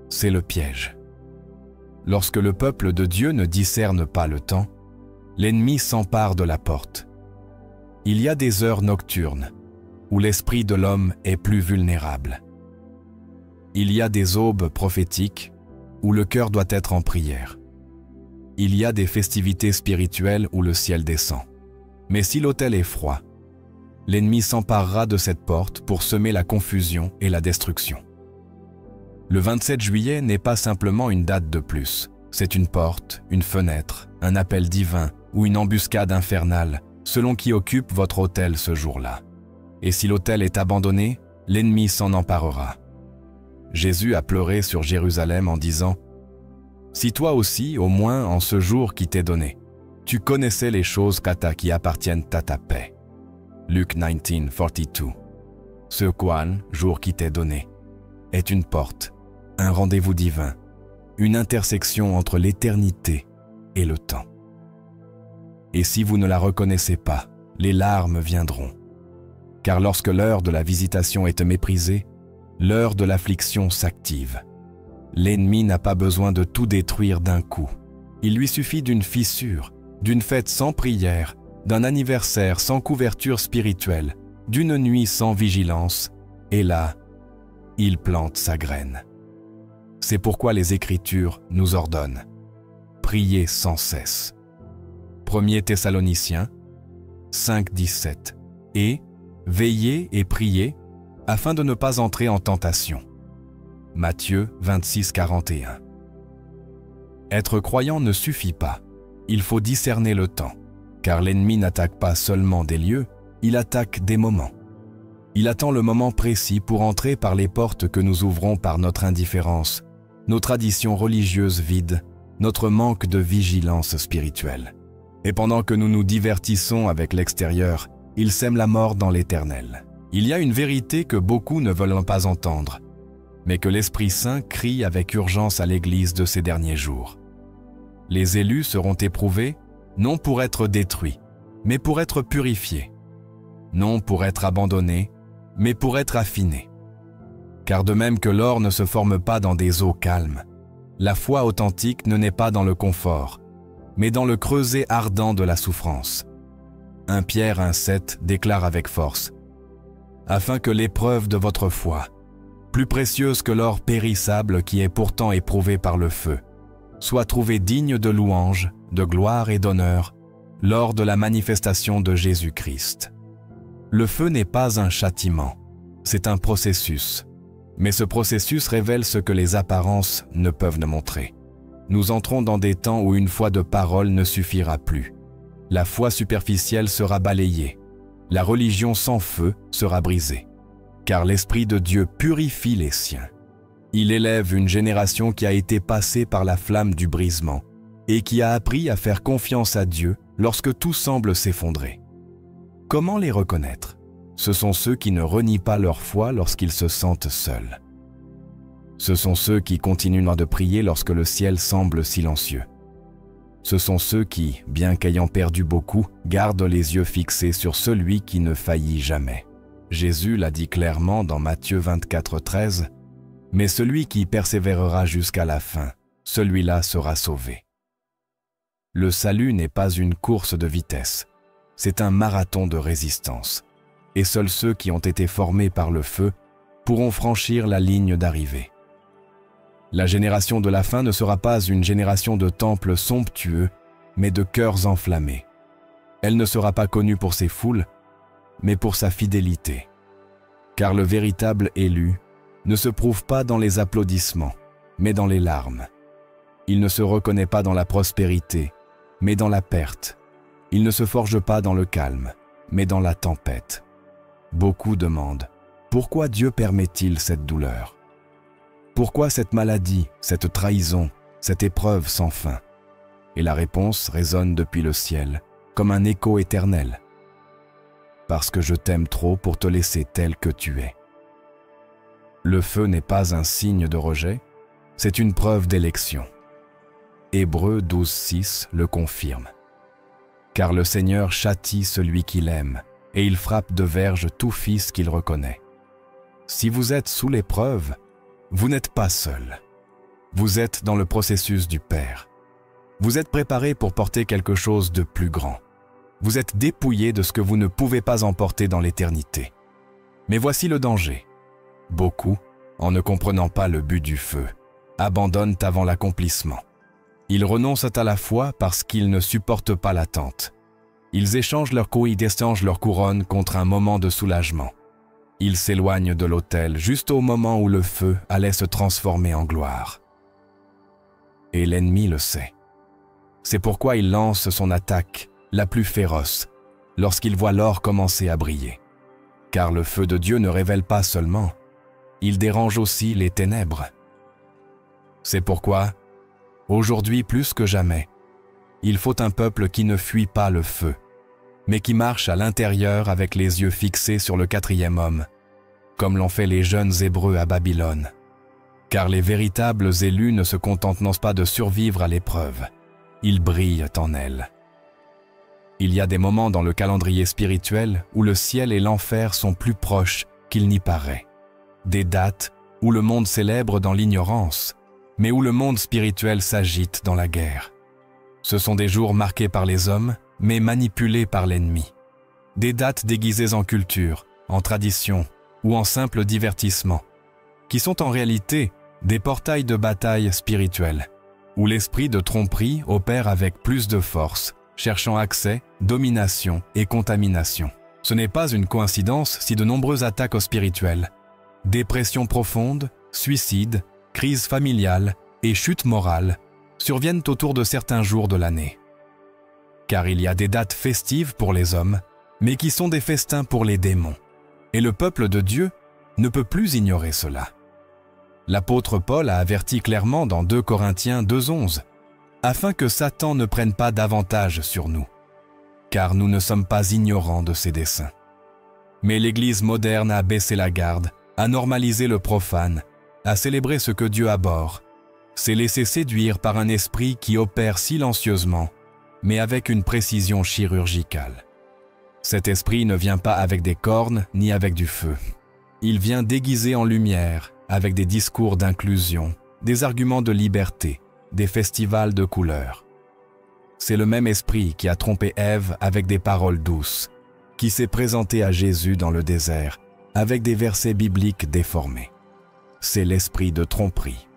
C'est le piège. Lorsque le peuple de Dieu ne discerne pas le temps, l'ennemi s'empare de la porte. Il y a des heures nocturnes où l'esprit de l'homme est plus vulnérable. Il y a des aubes prophétiques où le cœur doit être en prière. Il y a des festivités spirituelles où le ciel descend. Mais si l'autel est froid, l'ennemi s'emparera de cette porte pour semer la confusion et la destruction. Le 27 juillet n'est pas simplement une date de plus. C'est une porte, une fenêtre, un appel divin ou une embuscade infernale, selon qui occupe votre autel ce jour-là. Et si l'autel est abandonné, l'ennemi s'en emparera. Jésus a pleuré sur Jérusalem en disant « Si toi aussi, au moins en ce jour qui t'est donné, tu connaissais les choses qui appartiennent à ta paix. » Luc 19:42. Ce qual, jour qui t'est donné, est une porte, un rendez-vous divin, une intersection entre l'éternité et le temps. Et si vous ne la reconnaissez pas, les larmes viendront. Car lorsque l'heure de la visitation est méprisée, l'heure de l'affliction s'active. L'ennemi n'a pas besoin de tout détruire d'un coup. Il lui suffit d'une fissure, d'une fête sans prière, d'un anniversaire sans couverture spirituelle, d'une nuit sans vigilance, et là, il plante sa graine. C'est pourquoi les Écritures nous ordonnent « Priez sans cesse ». 1 Thessaloniciens 5:17 et « Veillez et priez afin de ne pas entrer en tentation ». Matthieu 26:41. Être croyant ne suffit pas, il faut discerner le temps, car l'ennemi n'attaque pas seulement des lieux, il attaque des moments. Il attend le moment précis pour entrer par les portes que nous ouvrons par notre indifférence, nos traditions religieuses vides, notre manque de vigilance spirituelle. Et pendant que nous nous divertissons avec l'extérieur, il sème la mort dans l'éternel. Il y a une vérité que beaucoup ne veulent pas entendre, mais que l'Esprit Saint crie avec urgence à l'Église de ces derniers jours. Les élus seront éprouvés, non pour être détruits, mais pour être purifiés, non pour être abandonnés, mais pour être affinés. Car de même que l'or ne se forme pas dans des eaux calmes, la foi authentique ne naît pas dans le confort, mais dans le creuset ardent de la souffrance. 1 Pierre 1:7 déclare avec force « Afin que l'épreuve de votre foi, plus précieuse que l'or périssable qui est pourtant éprouvé par le feu, soit trouvée digne de louange, de gloire et d'honneur lors de la manifestation de Jésus-Christ. Le feu n'est pas un châtiment, c'est un processus. Mais ce processus révèle ce que les apparences ne peuvent nous montrer. Nous entrons dans des temps où une foi de parole ne suffira plus. La foi superficielle sera balayée. La religion sans feu sera brisée. Car l'Esprit de Dieu purifie les siens. Il élève une génération qui a été passée par la flamme du brisement et qui a appris à faire confiance à Dieu lorsque tout semble s'effondrer. Comment les reconnaître? Ce sont ceux qui ne renient pas leur foi lorsqu'ils se sentent seuls. Ce sont ceux qui continuent de prier lorsque le ciel semble silencieux. Ce sont ceux qui, bien qu'ayant perdu beaucoup, gardent les yeux fixés sur celui qui ne faillit jamais. Jésus l'a dit clairement dans Matthieu 24:13, « Mais celui qui persévérera jusqu'à la fin, celui-là sera sauvé. » Le salut n'est pas une course de vitesse, c'est un marathon de résistance. Et seuls ceux qui ont été formés par le feu pourront franchir la ligne d'arrivée. La génération de la fin ne sera pas une génération de temples somptueux, mais de cœurs enflammés. Elle ne sera pas connue pour ses foules, mais pour sa fidélité. Car le véritable élu ne se prouve pas dans les applaudissements, mais dans les larmes. Il ne se reconnaît pas dans la prospérité, mais dans la perte. Il ne se forge pas dans le calme, mais dans la tempête. Beaucoup demandent, pourquoi Dieu permet-il cette douleur? Pourquoi cette maladie, cette trahison, cette épreuve sans fin? Et la réponse résonne depuis le ciel, comme un écho éternel. Parce que je t'aime trop pour te laisser tel que tu es. Le feu n'est pas un signe de rejet, c'est une preuve d'élection. Hébreux 12:6 le confirme. Car le Seigneur châtie celui qu'il aime, et il frappe de verge tout fils qu'il reconnaît. Si vous êtes sous l'épreuve, vous n'êtes pas seul. Vous êtes dans le processus du Père. Vous êtes préparé pour porter quelque chose de plus grand. Vous êtes dépouillé de ce que vous ne pouvez pas emporter dans l'éternité. Mais voici le danger. Beaucoup, en ne comprenant pas le but du feu, abandonnent avant l'accomplissement. Ils renoncent à la foi parce qu'ils ne supportent pas l'attente. Ils échangent leur leur couronne contre un moment de soulagement. Ils s'éloignent de l'autel juste au moment où le feu allait se transformer en gloire. Et l'ennemi le sait. C'est pourquoi il lance son attaque, la plus féroce, lorsqu'il voit l'or commencer à briller. Car le feu de Dieu ne révèle pas seulement, il dérange aussi les ténèbres. C'est pourquoi, aujourd'hui plus que jamais, il faut un peuple qui ne fuit pas le feu, mais qui marche à l'intérieur avec les yeux fixés sur le 4e homme, comme l'ont fait les jeunes Hébreux à Babylone. Car les véritables élus ne se contentent pas de survivre à l'épreuve, ils brillent en elle. Il y a des moments dans le calendrier spirituel où le ciel et l'enfer sont plus proches qu'il n'y paraît. Des dates où le monde célèbre dans l'ignorance, mais où le monde spirituel s'agite dans la guerre. Ce sont des jours marqués par les hommes, mais manipulés par l'ennemi. Des dates déguisées en culture, en tradition ou en simple divertissement, qui sont en réalité des portails de bataille spirituelle, où l'esprit de tromperie opère avec plus de force, cherchant accès, domination et contamination. Ce n'est pas une coïncidence si de nombreuses attaques au spirituel, dépression profonde, suicide, crise familiale et chute morale surviennent autour de certains jours de l'année. Car il y a des dates festives pour les hommes, mais qui sont des festins pour les démons. Et le peuple de Dieu ne peut plus ignorer cela. L'apôtre Paul a averti clairement dans 2 Corinthiens 2:11, afin que Satan ne prenne pas d'avantage sur nous, car nous ne sommes pas ignorants de ses desseins. Mais l'Église moderne a baissé la garde, a normalisé le profane, a célébré ce que Dieu abhorre, s'est laissé séduire par un esprit qui opère silencieusement, mais avec une précision chirurgicale. Cet esprit ne vient pas avec des cornes ni avec du feu. Il vient déguisé en lumière, avec des discours d'inclusion, des arguments de liberté, des festivals de couleurs. C'est le même esprit qui a trompé Ève avec des paroles douces, qui s'est présenté à Jésus dans le désert avec des versets bibliques déformés. C'est l'esprit de tromperie.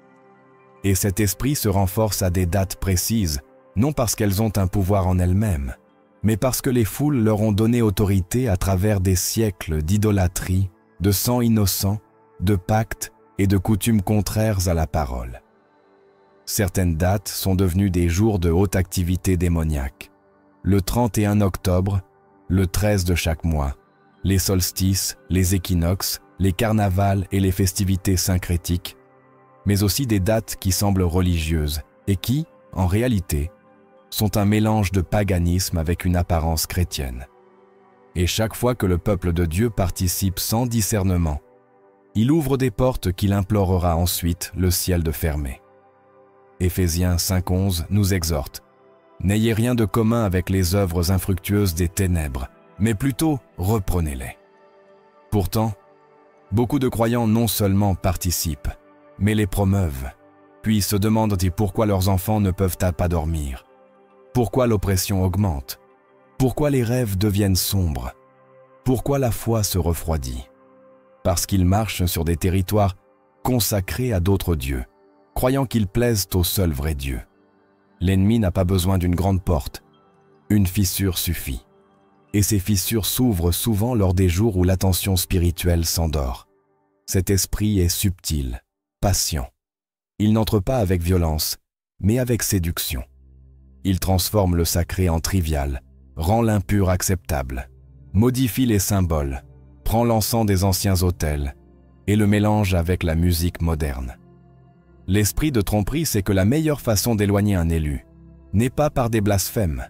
Et cet esprit se renforce à des dates précises non parce qu'elles ont un pouvoir en elles-mêmes, mais parce que les foules leur ont donné autorité à travers des siècles d'idolâtrie, de sang innocent, de pactes et de coutumes contraires à la parole. Certaines dates sont devenues des jours de haute activité démoniaque. Le 31 octobre, le 13 de chaque mois, les solstices, les équinoxes, les carnavals et les festivités syncrétiques, mais aussi des dates qui semblent religieuses et qui, en réalité, sont un mélange de paganisme avec une apparence chrétienne. Et chaque fois que le peuple de Dieu participe sans discernement, il ouvre des portes qu'il implorera ensuite le ciel de fermer. Éphésiens 5:11 nous exhorte « N'ayez rien de commun avec les œuvres infructueuses des ténèbres, mais plutôt reprenez-les. » Pourtant, beaucoup de croyants non seulement participent, mais les promeuvent, puis se demandent pourquoi leurs enfants ne peuvent pas dormir, pourquoi l'oppression augmente, pourquoi les rêves deviennent sombres, pourquoi la foi se refroidit. Parce qu'ils marchent sur des territoires consacrés à d'autres dieux, croyant qu'ils plaisent au seul vrai Dieu. L'ennemi n'a pas besoin d'une grande porte, une fissure suffit. Et ces fissures s'ouvrent souvent lors des jours où l'attention spirituelle s'endort. Cet esprit est subtil, patient. Il n'entre pas avec violence, mais avec séduction. Il transforme le sacré en trivial, rend l'impur acceptable, modifie les symboles, prend l'encens des anciens autels et le mélange avec la musique moderne. L'esprit de tromperie sait que la meilleure façon d'éloigner un élu n'est pas par des blasphèmes,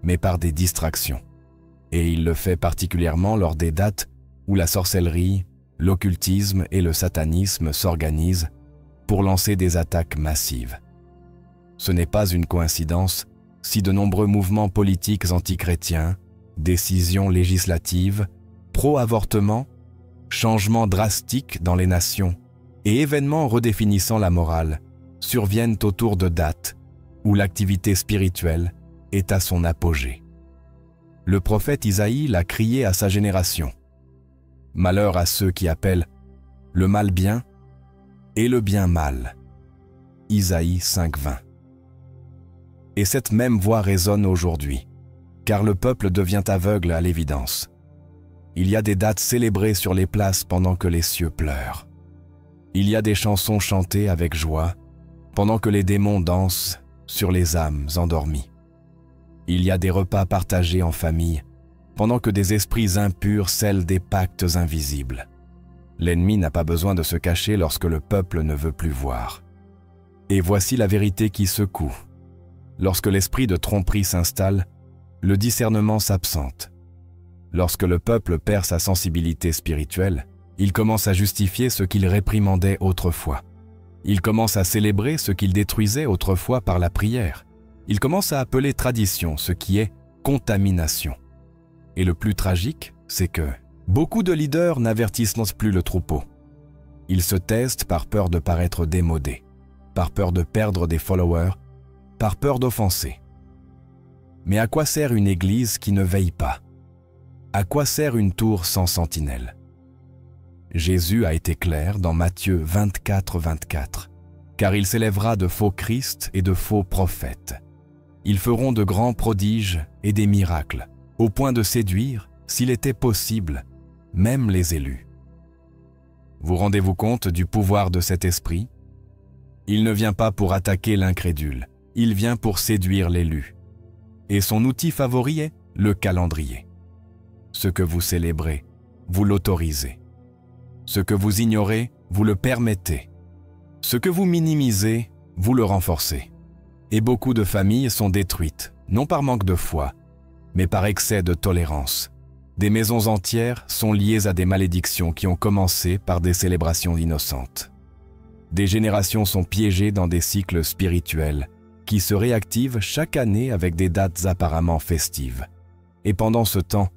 mais par des distractions. Et il le fait particulièrement lors des dates où la sorcellerie, l'occultisme et le satanisme s'organisent pour lancer des attaques massives. Ce n'est pas une coïncidence si de nombreux mouvements politiques antichrétiens, décisions législatives, pro-avortement, changements drastiques dans les nations et événements redéfinissant la morale surviennent autour de dates où l'activité spirituelle est à son apogée. Le prophète Isaïe l'a crié à sa génération. Malheur à ceux qui appellent le mal bien et le bien mal. Isaïe 5:20. Et cette même voix résonne aujourd'hui, car le peuple devient aveugle à l'évidence. Il y a des dates célébrées sur les places pendant que les cieux pleurent. Il y a des chansons chantées avec joie, pendant que les démons dansent sur les âmes endormies. Il y a des repas partagés en famille, pendant que des esprits impurs scellent des pactes invisibles. L'ennemi n'a pas besoin de se cacher lorsque le peuple ne veut plus voir. Et voici la vérité qui secoue. Lorsque l'esprit de tromperie s'installe, le discernement s'absente. Lorsque le peuple perd sa sensibilité spirituelle, il commence à justifier ce qu'il réprimandait autrefois. Il commence à célébrer ce qu'il détruisait autrefois par la prière. Il commence à appeler tradition ce qui est contamination. Et le plus tragique, c'est que beaucoup de leaders n'avertissent plus le troupeau. Ils se testent par peur de paraître démodés, par peur de perdre des followers, par peur d'offenser. Mais à quoi sert une église qui ne veille pas? À quoi sert une tour sans sentinelle? Jésus a été clair dans Matthieu 24:24, car il s'élèvera de faux Christ et de faux prophètes. Ils feront de grands prodiges et des miracles, au point de séduire, s'il était possible, même les élus. Vous rendez-vous compte du pouvoir de cet esprit? Il ne vient pas pour attaquer l'incrédule, il vient pour séduire l'élu. Et son outil favori est le calendrier. Ce que vous célébrez, vous l'autorisez. Ce que vous ignorez, vous le permettez. Ce que vous minimisez, vous le renforcez. Et beaucoup de familles sont détruites, non par manque de foi, mais par excès de tolérance. Des maisons entières sont liées à des malédictions qui ont commencé par des célébrations innocentes. Des générations sont piégées dans des cycles spirituels qui se réactivent chaque année avec des dates apparemment festives. Et pendant ce temps,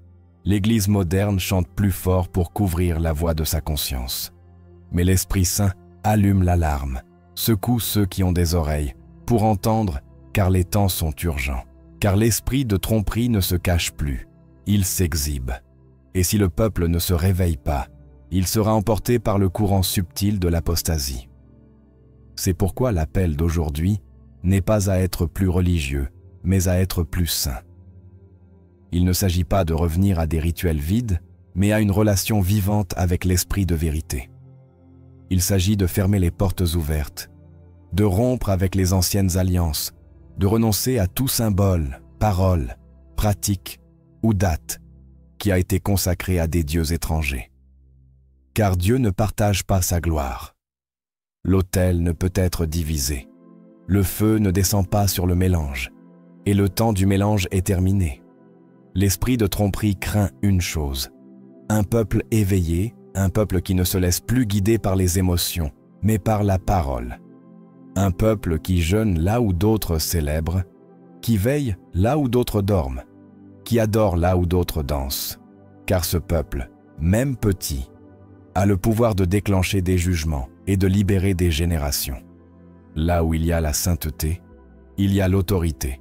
l'Église moderne chante plus fort pour couvrir la voix de sa conscience. Mais l'Esprit Saint allume l'alarme, secoue ceux qui ont des oreilles, pour entendre, car les temps sont urgents. Car l'esprit de tromperie ne se cache plus, il s'exhibe. Et si le peuple ne se réveille pas, il sera emporté par le courant subtil de l'apostasie. C'est pourquoi l'appel d'aujourd'hui n'est pas à être plus religieux, mais à être plus saint. Il ne s'agit pas de revenir à des rituels vides, mais à une relation vivante avec l'esprit de vérité. Il s'agit de fermer les portes ouvertes, de rompre avec les anciennes alliances, de renoncer à tout symbole, parole, pratique ou date qui a été consacré à des dieux étrangers. Car Dieu ne partage pas sa gloire. L'autel ne peut être divisé. Le feu ne descend pas sur le mélange, et le temps du mélange est terminé. L'esprit de tromperie craint une chose: un peuple éveillé, un peuple qui ne se laisse plus guider par les émotions, mais par la parole. Un peuple qui jeûne là où d'autres célèbrent, qui veille là où d'autres dorment, qui adore là où d'autres dansent. Car ce peuple, même petit, a le pouvoir de déclencher des jugements et de libérer des générations. Là où il y a la sainteté, il y a l'autorité.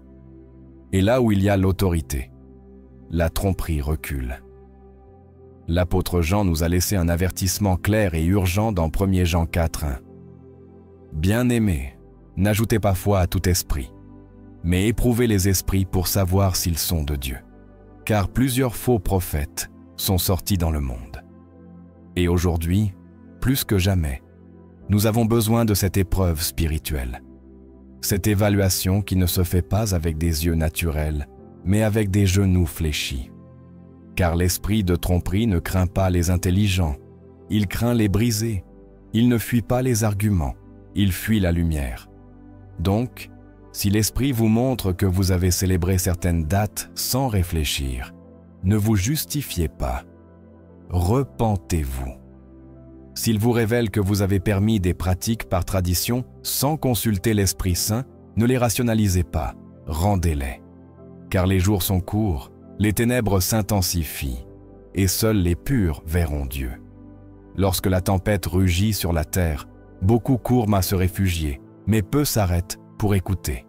Et là où il y a l'autorité, la tromperie recule. L'apôtre Jean nous a laissé un avertissement clair et urgent dans 1 Jean 4:1. Bien-aimés, n'ajoutez pas foi à tout esprit, mais éprouvez les esprits pour savoir s'ils sont de Dieu. Car plusieurs faux prophètes sont sortis dans le monde. Et aujourd'hui, plus que jamais, nous avons besoin de cette épreuve spirituelle. Cette évaluation qui ne se fait pas avec des yeux naturels, mais avec des genoux fléchis. Car l'esprit de tromperie ne craint pas les intelligents, il craint les brisés, il ne fuit pas les arguments, il fuit la lumière. Donc, si l'esprit vous montre que vous avez célébré certaines dates sans réfléchir, ne vous justifiez pas. Repentez-vous. S'il vous révèle que vous avez permis des pratiques par tradition sans consulter l'Esprit Saint, ne les rationalisez pas, rendez-les. Car les jours sont courts, les ténèbres s'intensifient, et seuls les purs verront Dieu. Lorsque la tempête rugit sur la terre, beaucoup courent à se réfugier, mais peu s'arrêtent pour écouter.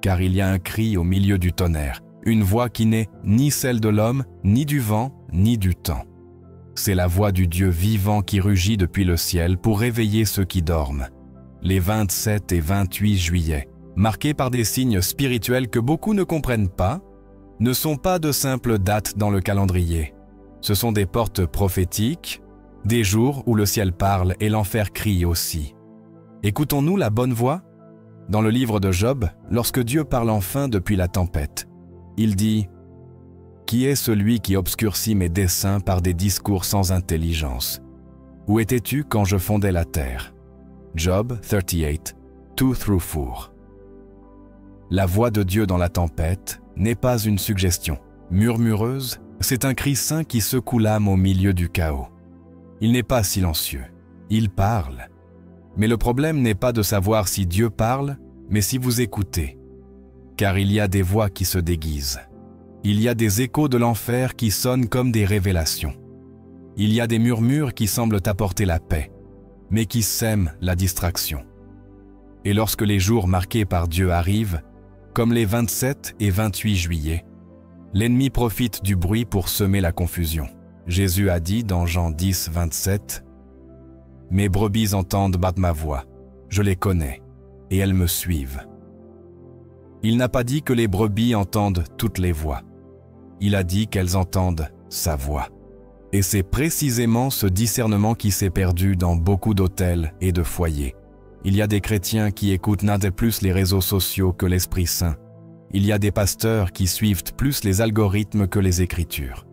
Car il y a un cri au milieu du tonnerre, une voix qui n'est ni celle de l'homme, ni du vent, ni du temps. C'est la voix du Dieu vivant qui rugit depuis le ciel pour réveiller ceux qui dorment. Les 27 et 28 juillet, marqués par des signes spirituels que beaucoup ne comprennent pas, ne sont pas de simples dates dans le calendrier. Ce sont des portes prophétiques, des jours où le ciel parle et l'enfer crie aussi. Écoutons-nous la bonne voix? Dans le livre de Job, lorsque Dieu parle enfin depuis la tempête, il dit « Qui est celui qui obscurcit mes desseins par des discours sans intelligence? Où étais-tu quand je fondais la terre ?» Job 38, 2-4. La voix de Dieu dans la tempête n'est pas une suggestion murmureuse, c'est un cri saint qui secoue l'âme au milieu du chaos. Il n'est pas silencieux, il parle. Mais le problème n'est pas de savoir si Dieu parle, mais si vous écoutez. Car il y a des voix qui se déguisent. Il y a des échos de l'enfer qui sonnent comme des révélations. Il y a des murmures qui semblent apporter la paix, mais qui sèment la distraction. Et lorsque les jours marqués par Dieu arrivent, comme les 27 et 28 juillet, l'ennemi profite du bruit pour semer la confusion. Jésus a dit dans Jean 10, 27, « Mes brebis entendent battre ma voix, je les connais, et elles me suivent. » Il n'a pas dit que les brebis entendent toutes les voix. Il a dit qu'elles entendent sa voix. Et c'est précisément ce discernement qui s'est perdu dans beaucoup d'hôtels et de foyers. Il y a des chrétiens qui écoutent nada plus les réseaux sociaux que l'Esprit Saint. Il y a des pasteurs qui suivent plus les algorithmes que les Écritures.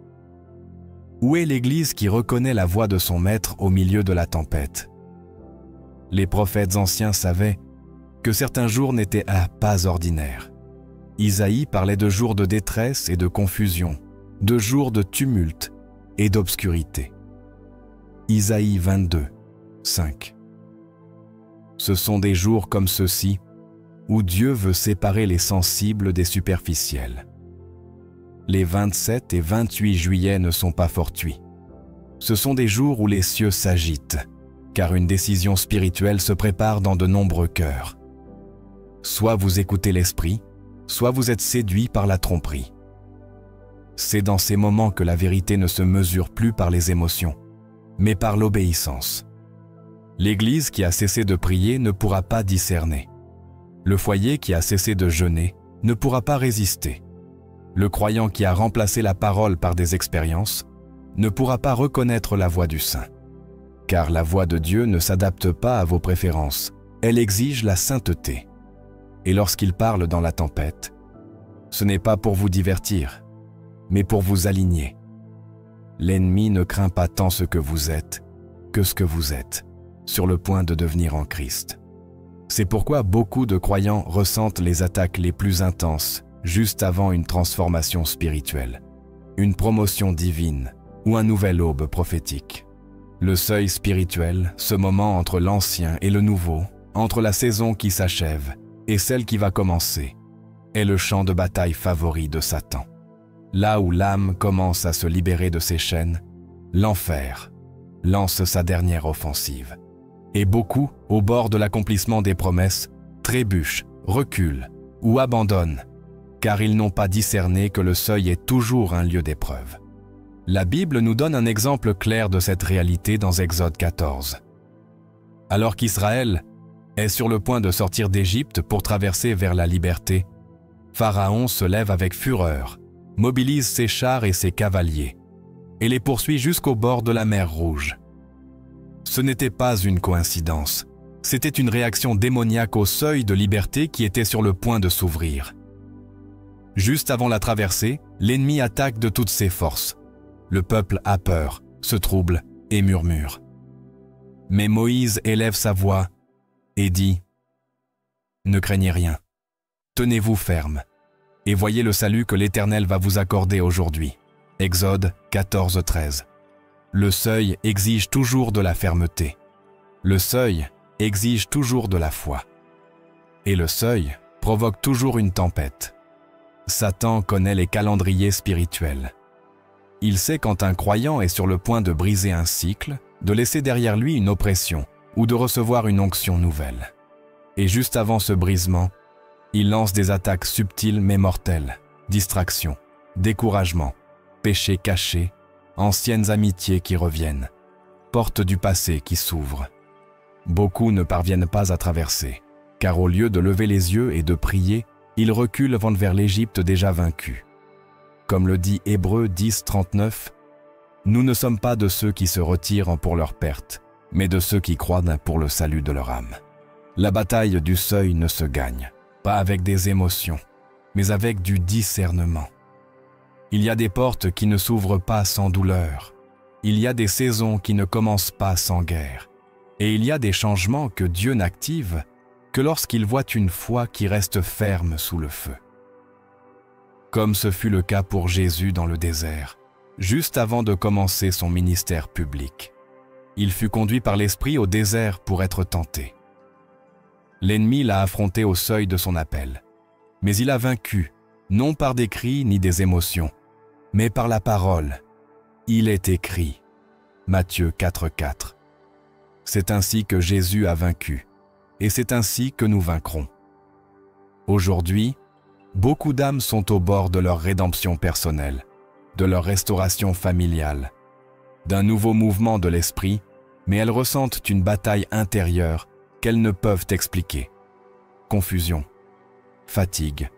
Où est l'Église qui reconnaît la voix de son Maître au milieu de la tempête? Les prophètes anciens savaient que certains jours n'étaient pas ordinaires. Isaïe parlait de jours de détresse et de confusion, de jours de tumulte et d'obscurité. Isaïe 22, 5. Ce sont des jours comme ceux-ci où Dieu veut séparer les sensibles des superficiels. Les 27 et 28 juillet ne sont pas fortuits. Ce sont des jours où les cieux s'agitent, car une décision spirituelle se prépare dans de nombreux cœurs. Soit vous écoutez l'esprit, soit vous êtes séduit par la tromperie. C'est dans ces moments que la vérité ne se mesure plus par les émotions, mais par l'obéissance. L'Église qui a cessé de prier ne pourra pas discerner. Le foyer qui a cessé de jeûner ne pourra pas résister. Le croyant qui a remplacé la parole par des expériences ne pourra pas reconnaître la voix du Saint. Car la voix de Dieu ne s'adapte pas à vos préférences, elle exige la sainteté. Et lorsqu'il parle dans la tempête, ce n'est pas pour vous divertir, mais pour vous aligner. L'ennemi ne craint pas tant ce que vous êtes que ce que vous êtes, sur le point de devenir en Christ. C'est pourquoi beaucoup de croyants ressentent les attaques les plus intenses juste avant une transformation spirituelle, une promotion divine ou un nouvel aube prophétique. Le seuil spirituel, ce moment entre l'ancien et le nouveau, entre la saison qui s'achève et celle qui va commencer, est le champ de bataille favori de Satan. Là où l'âme commence à se libérer de ses chaînes, l'enfer lance sa dernière offensive. Et beaucoup, au bord de l'accomplissement des promesses, trébuchent, reculent ou abandonnent, car ils n'ont pas discerné que le seuil est toujours un lieu d'épreuve. La Bible nous donne un exemple clair de cette réalité dans Exode 14. Alors qu'Israël est sur le point de sortir d'Égypte pour traverser vers la liberté, Pharaon se lève avec fureur, mobilise ses chars et ses cavaliers, et les poursuit jusqu'au bord de la mer Rouge. Ce n'était pas une coïncidence, c'était une réaction démoniaque au seuil de liberté qui était sur le point de s'ouvrir. Juste avant la traversée, l'ennemi attaque de toutes ses forces. Le peuple a peur, se trouble et murmure. Mais Moïse élève sa voix et dit « Ne craignez rien, tenez-vous ferme, et voyez le salut que l'Éternel va vous accorder aujourd'hui. » Exode 14, 13. Le seuil exige toujours de la fermeté. Le seuil exige toujours de la foi. Et le seuil provoque toujours une tempête. Satan connaît les calendriers spirituels. Il sait quand un croyant est sur le point de briser un cycle, de laisser derrière lui une oppression ou de recevoir une onction nouvelle. Et juste avant ce brisement, il lance des attaques subtiles mais mortelles, distractions, découragement, péchés cachés, anciennes amitiés qui reviennent, portes du passé qui s'ouvrent. Beaucoup ne parviennent pas à traverser, car au lieu de lever les yeux et de prier, ils reculent vers l'Égypte déjà vaincue. Comme le dit Hébreux 10, 39, « Nous ne sommes pas de ceux qui se retirent pour leur perte, mais de ceux qui croient pour le salut de leur âme. » La bataille du seuil ne se gagne, pas avec des émotions, mais avec du discernement. Il y a des portes qui ne s'ouvrent pas sans douleur. Il y a des saisons qui ne commencent pas sans guerre. Et il y a des changements que Dieu n'active que lorsqu'il voit une foi qui reste ferme sous le feu. Comme ce fut le cas pour Jésus dans le désert, juste avant de commencer son ministère public. Il fut conduit par l'Esprit au désert pour être tenté. L'ennemi l'a affronté au seuil de son appel, mais il a vaincu, non par des cris ni des émotions, mais par la parole. Il est écrit. Matthieu 4, 4. C'est ainsi que Jésus a vaincu, et c'est ainsi que nous vaincrons. Aujourd'hui, beaucoup d'âmes sont au bord de leur rédemption personnelle, de leur restauration familiale, d'un nouveau mouvement de l'esprit, mais elles ressentent une bataille intérieure qu'elles ne peuvent expliquer. Confusion, fatigue,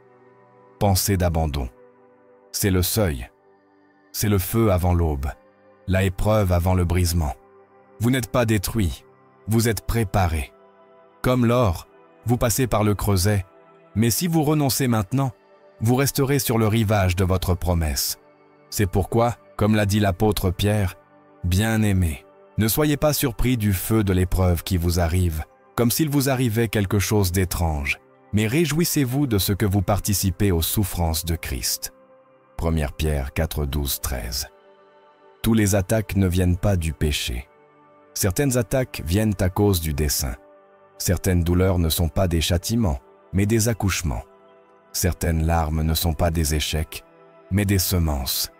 pensée d'abandon. C'est le seuil. C'est le feu avant l'aube, la épreuve avant le brisement. Vous n'êtes pas détruit, vous êtes préparé. Comme l'or, vous passez par le creuset, mais si vous renoncez maintenant, vous resterez sur le rivage de votre promesse. C'est pourquoi, comme l'a dit l'apôtre Pierre, « Bien-aimés, ne soyez pas surpris du feu de l'épreuve qui vous arrive, comme s'il vous arrivait quelque chose d'étrange, mais réjouissez-vous de ce que vous participez aux souffrances de Christ. » 1 Pierre 4, 12, 13. Tous les attaques ne viennent pas du péché. Certaines attaques viennent à cause du dessein. Certaines douleurs ne sont pas des châtiments, mais des accouchements. Certaines larmes ne sont pas des échecs, mais des semences.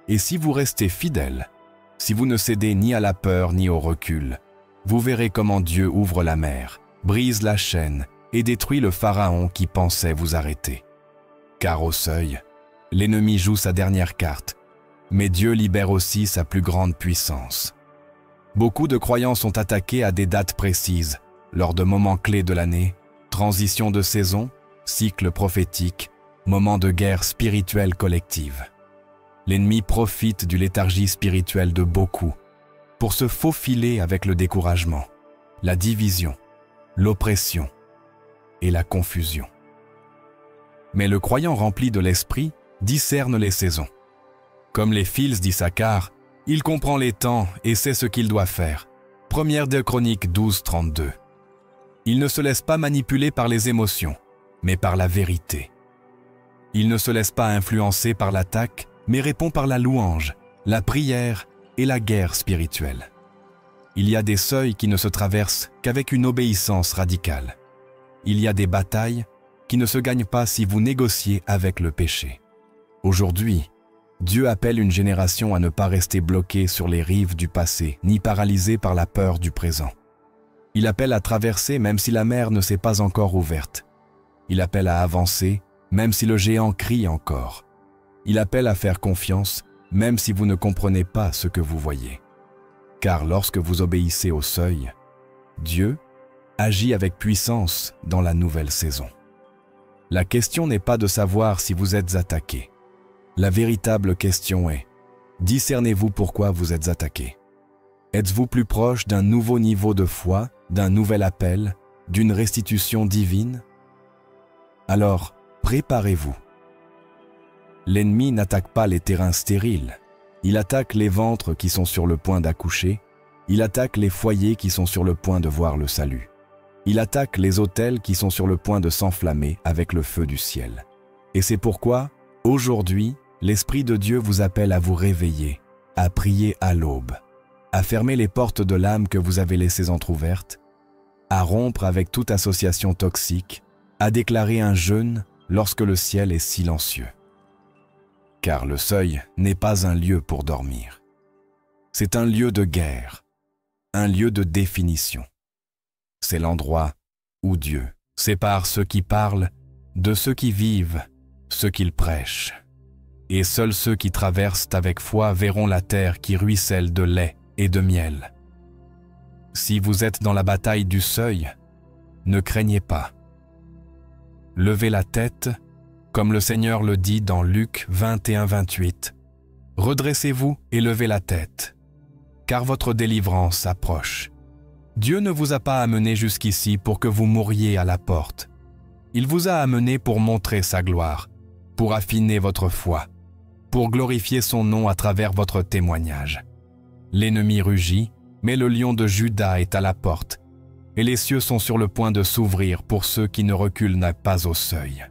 Et si vous restez fidèles, si vous ne cédez ni à la peur ni au recul, vous verrez comment Dieu ouvre la mer, brise la chaîne et détruit le pharaon qui pensait vous arrêter. Car au seuil, l'ennemi joue sa dernière carte, mais Dieu libère aussi sa plus grande puissance. Beaucoup de croyants sont attaqués à des dates précises, lors de moments clés de l'année, transition de saison, cycle prophétique, moment de guerre spirituelle collective. L'ennemi profite du léthargie spirituelle de beaucoup pour se faufiler avec le découragement, la division, l'oppression et la confusion. Mais le croyant rempli de l'esprit discerne les saisons. Comme les fils d'Issachar, il comprend les temps et sait ce qu'il doit faire. 1 de Chroniques 12, 32. Il ne se laisse pas manipuler par les émotions, mais par la vérité. Il ne se laisse pas influencer par l'attaque, mais répond par la louange, la prière et la guerre spirituelle. Il y a des seuils qui ne se traversent qu'avec une obéissance radicale. Il y a des batailles qui ne se gagnent pas si vous négociez avec le péché. Aujourd'hui, Dieu appelle une génération à ne pas rester bloquée sur les rives du passé, ni paralysée par la peur du présent. Il appelle à traverser même si la mer ne s'est pas encore ouverte. Il appelle à avancer même si le géant crie encore. Il appelle à faire confiance même si vous ne comprenez pas ce que vous voyez. Car lorsque vous obéissez au seuil, Dieu agit avec puissance dans la nouvelle saison. La question n'est pas de savoir si vous êtes attaqué. La véritable question est, discernez-vous pourquoi vous êtes attaqué? Êtes-vous plus proche d'un nouveau niveau de foi, d'un nouvel appel, d'une restitution divine? Alors, préparez-vous. L'ennemi n'attaque pas les terrains stériles. Il attaque les ventres qui sont sur le point d'accoucher. Il attaque les foyers qui sont sur le point de voir le salut. Il attaque les autels qui sont sur le point de s'enflammer avec le feu du ciel. Et c'est pourquoi, aujourd'hui, l'Esprit de Dieu vous appelle à vous réveiller, à prier à l'aube, à fermer les portes de l'âme que vous avez laissées entr'ouvertes, à rompre avec toute association toxique, à déclarer un jeûne lorsque le ciel est silencieux. Car le seuil n'est pas un lieu pour dormir. C'est un lieu de guerre, un lieu de définition. C'est l'endroit où Dieu sépare ceux qui parlent de ceux qui vivent, ceux qu'il prêche. Et seuls ceux qui traversent avec foi verront la terre qui ruisselle de lait et de miel. Si vous êtes dans la bataille du seuil, ne craignez pas. Levez la tête, comme le Seigneur le dit dans Luc 21-28. Redressez-vous et levez la tête, car votre délivrance approche. Dieu ne vous a pas amené jusqu'ici pour que vous mouriez à la porte. Il vous a amené pour montrer sa gloire, pour affiner votre foi, pour glorifier son nom à travers votre témoignage. L'ennemi rugit, mais le lion de Juda est à la porte, et les cieux sont sur le point de s'ouvrir pour ceux qui ne reculent pas au seuil.